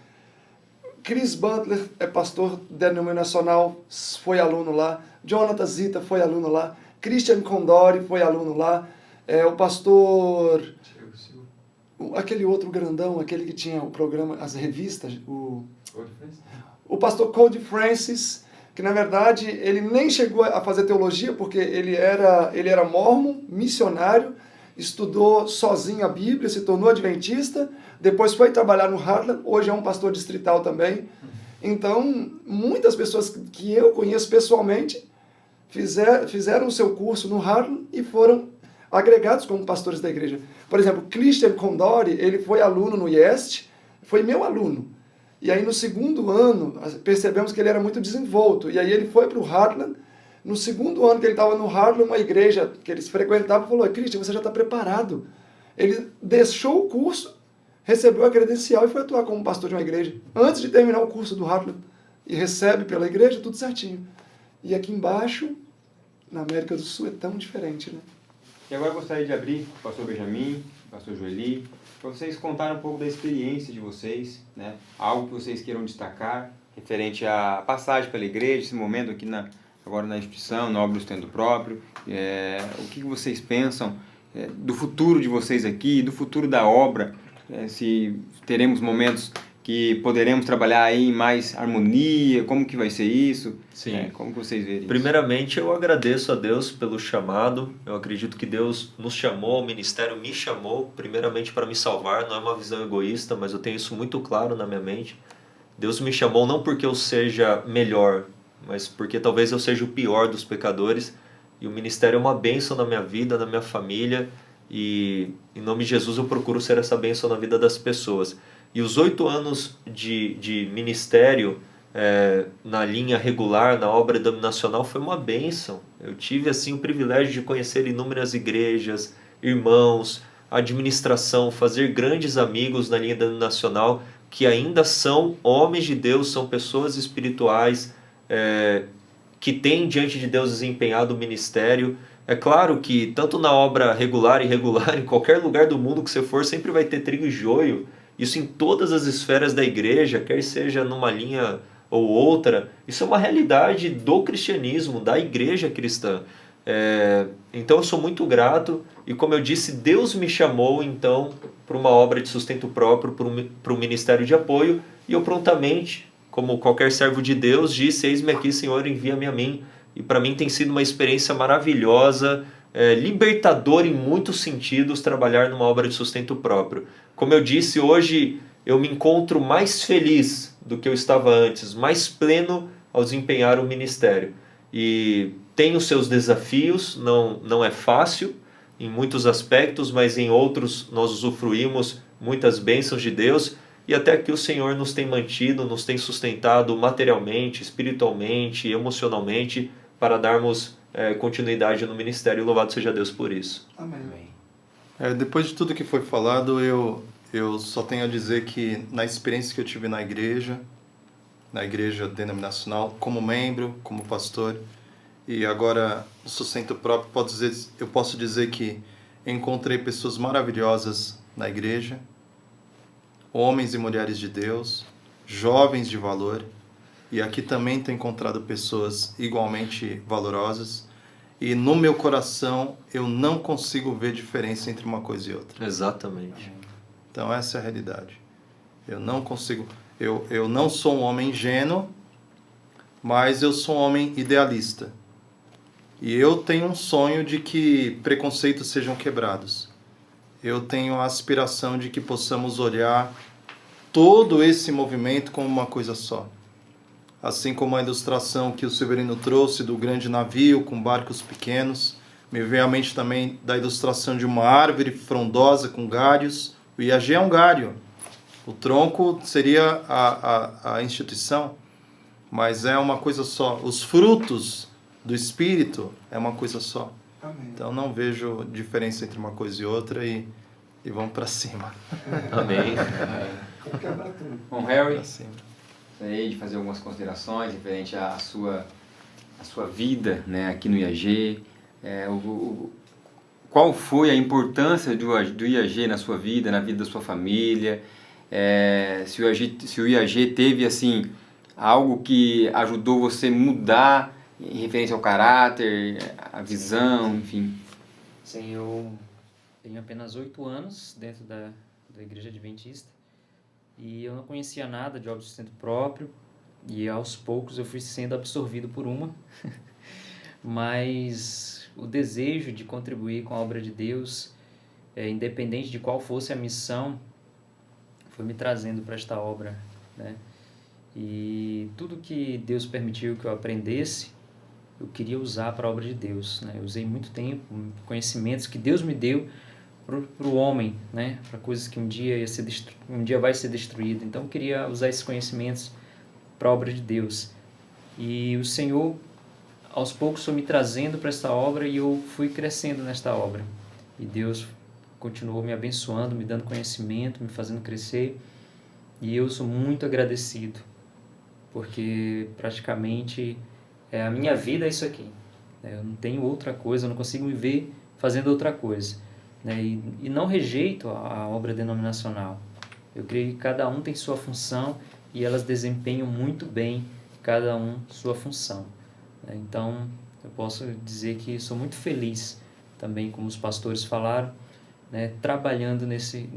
Chris Butler é pastor denominacional, foi aluno lá. Jonathan Zita foi aluno lá. Christian Condori foi aluno lá. O pastor... Aquele outro grandão, aquele que tinha o programa, as revistas, o pastor Cody Francis, que na verdade ele nem chegou a fazer teologia, porque ele era mórmon, missionário, estudou sozinho a Bíblia, se tornou adventista, depois foi trabalhar no Heartland, hoje é um pastor distrital também. Então, muitas pessoas que eu conheço pessoalmente fizeram o seu curso no Heartland e foram agregados como pastores da igreja. Por exemplo, Christian Condori, ele foi aluno no IEST, foi meu aluno. E aí no segundo ano, percebemos que ele era muito desenvolto. E aí ele foi para o Heartland. No segundo ano que ele estava no Heartland, uma igreja que eles frequentavam, falou: Christian, você já está preparado. Ele deixou o curso, recebeu a credencial e foi atuar como pastor de uma igreja. Antes de terminar o curso do Heartland. E recebe pela igreja, tudo certinho. E aqui embaixo, na América do Sul, é tão diferente, né? E agora eu gostaria de abrir o pastor Benjamin, o pastor Joeli, para vocês contarem um pouco da experiência de vocês, né? Algo que vocês queiram destacar, referente à passagem pela igreja, esse momento aqui agora na instituição, na obra do sustento próprio, o que vocês pensam do futuro de vocês aqui, do futuro da obra, se teremos momentos que poderemos trabalhar aí em mais harmonia, como que vai ser isso? Sim. Como que vocês verem isso? Primeiramente, eu agradeço a Deus pelo chamado. Eu acredito que Deus nos chamou, o ministério me chamou, primeiramente para me salvar. Não é uma visão egoísta, mas eu tenho isso muito claro na minha mente. Deus me chamou não porque eu seja melhor, mas porque talvez eu seja o pior dos pecadores. E o ministério é uma bênção na minha vida, na minha família. E em nome de Jesus eu procuro ser essa bênção na vida das pessoas. E os 8 anos de ministério na linha regular, na obra denominacional, foi uma bênção. Eu tive assim o privilégio de conhecer inúmeras igrejas, irmãos, administração, fazer grandes amigos na linha denominacional, que ainda são homens de Deus, são pessoas espirituais, que tem diante de Deus desempenhado o ministério. É claro que tanto na obra regular e irregular, em qualquer lugar do mundo que você for, sempre vai ter trigo e joio. Isso em todas as esferas da igreja, quer seja numa linha ou outra. Isso é uma realidade do cristianismo, da igreja cristã. Então eu sou muito grato e, como eu disse, Deus me chamou então para uma obra de sustento próprio, para um ministério de apoio, e eu prontamente, como qualquer servo de Deus, disse: eis-me aqui, Senhor, envia-me a mim. E para mim tem sido uma experiência maravilhosa, libertadora em muitos sentidos, trabalhar numa obra de sustento próprio. Como eu disse, hoje eu me encontro mais feliz do que eu estava antes, mais pleno ao desempenhar o ministério. E tem os seus desafios, não é fácil em muitos aspectos, mas em outros nós usufruímos muitas bênçãos de Deus, e até que o Senhor nos tem mantido, nos tem sustentado materialmente, espiritualmente, emocionalmente, para darmos continuidade no ministério. Louvado seja Deus por isso. Amém. Depois de tudo que foi falado, eu só tenho a dizer que na experiência que eu tive na igreja denominacional, como membro, como pastor, e agora no sustento próprio, eu posso dizer que encontrei pessoas maravilhosas na igreja, homens e mulheres de Deus, jovens de valor, e aqui também tenho encontrado pessoas igualmente valorosas, e no meu coração eu não consigo ver diferença entre uma coisa e outra. Exatamente. Então essa é a realidade. Eu não consigo... Eu não sou um homem ingênuo, mas eu sou um homem idealista. E eu tenho um sonho de que preconceitos sejam quebrados. Eu tenho a aspiração de que possamos olhar todo esse movimento como uma coisa só. Assim como a ilustração que o Severino trouxe do grande navio com barcos pequenos, me veio à mente também da ilustração de uma árvore frondosa com galhos. O IAG é um galho. O tronco seria a instituição, mas é uma coisa só. Os frutos do Espírito é uma coisa só. Amém. Então não vejo diferença entre uma coisa e outra, e vamos para cima. Amém. Quebra tudo. Bom, Harry, Pra cima. gostaria de fazer algumas considerações referente à sua vida, né, aqui no IAG. Qual foi a importância do IAG na sua vida, na vida da sua família? Se o IAG teve assim, algo que ajudou você a mudar em referência ao caráter, a visão, enfim. Sim, eu tenho apenas 8 anos dentro da Igreja Adventista e eu não conhecia nada de obra de sustento próprio, e aos poucos eu fui sendo absorvido por uma, mas o desejo de contribuir com a obra de Deus, independente de qual fosse a missão, foi me trazendo para esta obra, né? E tudo que Deus permitiu que eu aprendesse, eu queria usar para a obra de Deus, né? Eu usei muito tempo, conhecimentos que Deus me deu para o homem, né? Para coisas que um dia vai ser destruído. Então eu queria usar esses conhecimentos para a obra de Deus. E o Senhor, aos poucos, foi me trazendo para esta obra e eu fui crescendo nesta obra. E Deus continuou me abençoando, me dando conhecimento, me fazendo crescer. E eu sou muito agradecido, porque praticamente a minha vida é isso aqui. Eu não tenho outra coisa, eu não consigo me ver fazendo outra coisa, né? E não rejeito a obra denominacional. Eu creio que cada um tem sua função e elas desempenham muito bem cada um sua função, né? Então, eu posso dizer que sou muito feliz também, como os pastores falaram, né, trabalhando nesse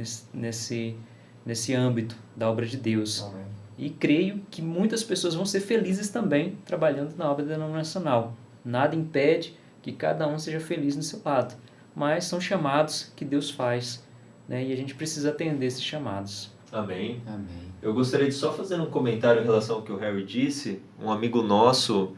âmbito da obra de Deus. Amém. E creio que muitas pessoas vão ser felizes também trabalhando na obra denominacional. Nada impede que cada um seja feliz no seu lado, mas são chamados que Deus faz, né, e a gente precisa atender esses chamados. Amém. Amém. Eu gostaria de só fazer um comentário em relação ao que o Harry disse. Um amigo nosso,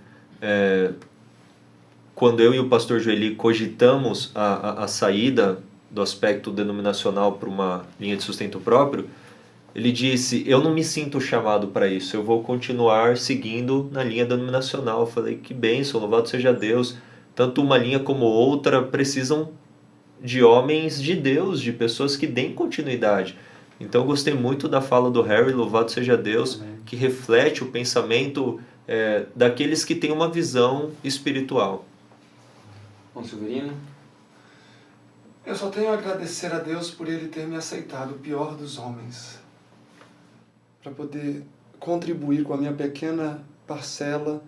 quando eu e o pastor Joeli cogitamos a saída do aspecto denominacional para uma linha de sustento próprio, ele disse: eu não me sinto chamado para isso, eu vou continuar seguindo na linha denominacional. Eu falei: que bênção, louvado seja Deus. Tanto uma linha como outra precisam de homens de Deus, de pessoas que deem continuidade. Então eu gostei muito da fala do Harry, louvado seja Deus, que reflete o pensamento daqueles que têm uma visão espiritual. Bom, Silverino? Eu só tenho a agradecer a Deus por Ele ter me aceitado, o pior dos homens, para poder contribuir com a minha pequena parcela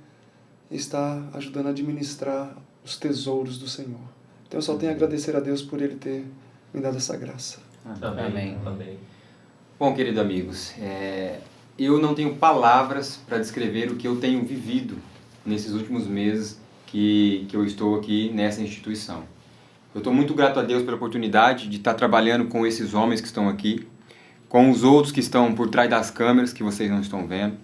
e estar ajudando a administrar os tesouros do Senhor. Então eu só tenho a agradecer a Deus por Ele ter me dado essa graça. Amém. Amém. Bom, queridos amigos, eu não tenho palavras para descrever o que eu tenho vivido nesses últimos meses que eu estou aqui nessa instituição. Eu estou muito grato a Deus pela oportunidade de estar trabalhando com esses homens que estão aqui, com os outros que estão por trás das câmeras que vocês não estão vendo,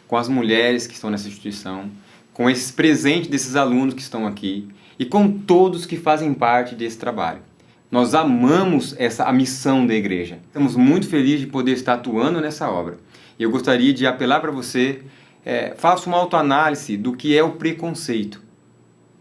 com as mulheres que estão nessa instituição, com esses presentes desses alunos que estão aqui e com todos que fazem parte desse trabalho. Nós amamos a missão da igreja. Estamos muito felizes de poder estar atuando nessa obra. E eu gostaria de apelar para você, faça uma autoanálise do que é o preconceito.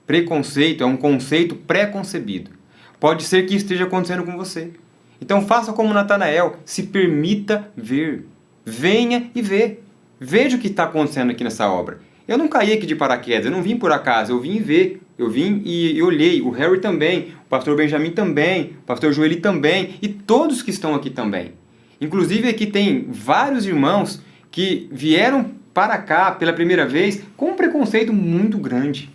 Preconceito é um conceito pré-concebido. Pode ser que esteja acontecendo com você. Então faça como Natanael, se permita ver. Venha e vê. Veja o que está acontecendo aqui nessa obra. Eu não caí aqui de paraquedas, eu não vim por acaso, eu vim ver. Eu vim e olhei, o Harry também, o pastor Benjamin também, o pastor Joeli também, e todos que estão aqui também. Inclusive aqui tem vários irmãos que vieram para cá pela primeira vez com um preconceito muito grande.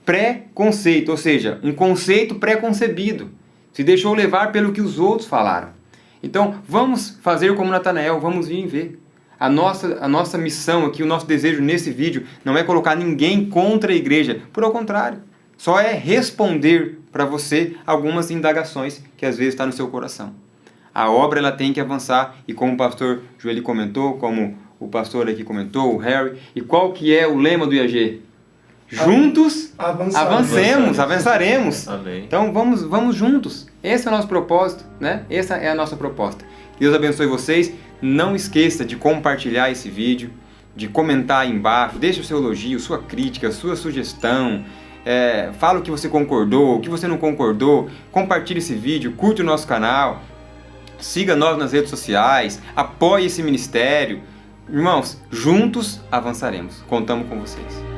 Pré-conceito, ou seja, um conceito pré-concebido. Se deixou levar pelo que os outros falaram. Então, vamos fazer como Natanael, vamos vir e ver. A nossa missão aqui, o nosso desejo nesse vídeo não é colocar ninguém contra a igreja. Por ao contrário, só é responder para você algumas indagações que às vezes está no seu coração. A obra ela tem que avançar e como o pastor Joeli comentou, como o pastor aqui comentou, o Harry, e qual que é o lema do IAG? Juntos avançaremos. Amém. Então vamos juntos. Esse é o nosso propósito, né? Essa é a nossa proposta. Deus abençoe vocês. Não esqueça de compartilhar esse vídeo, de comentar aí embaixo, deixe o seu elogio, sua crítica, sua sugestão. Fala o que você concordou, o que você não concordou. Compartilhe esse vídeo, curte o nosso canal. Siga nós nas redes sociais. Apoie esse ministério. Irmãos, juntos avançaremos. Contamos com vocês.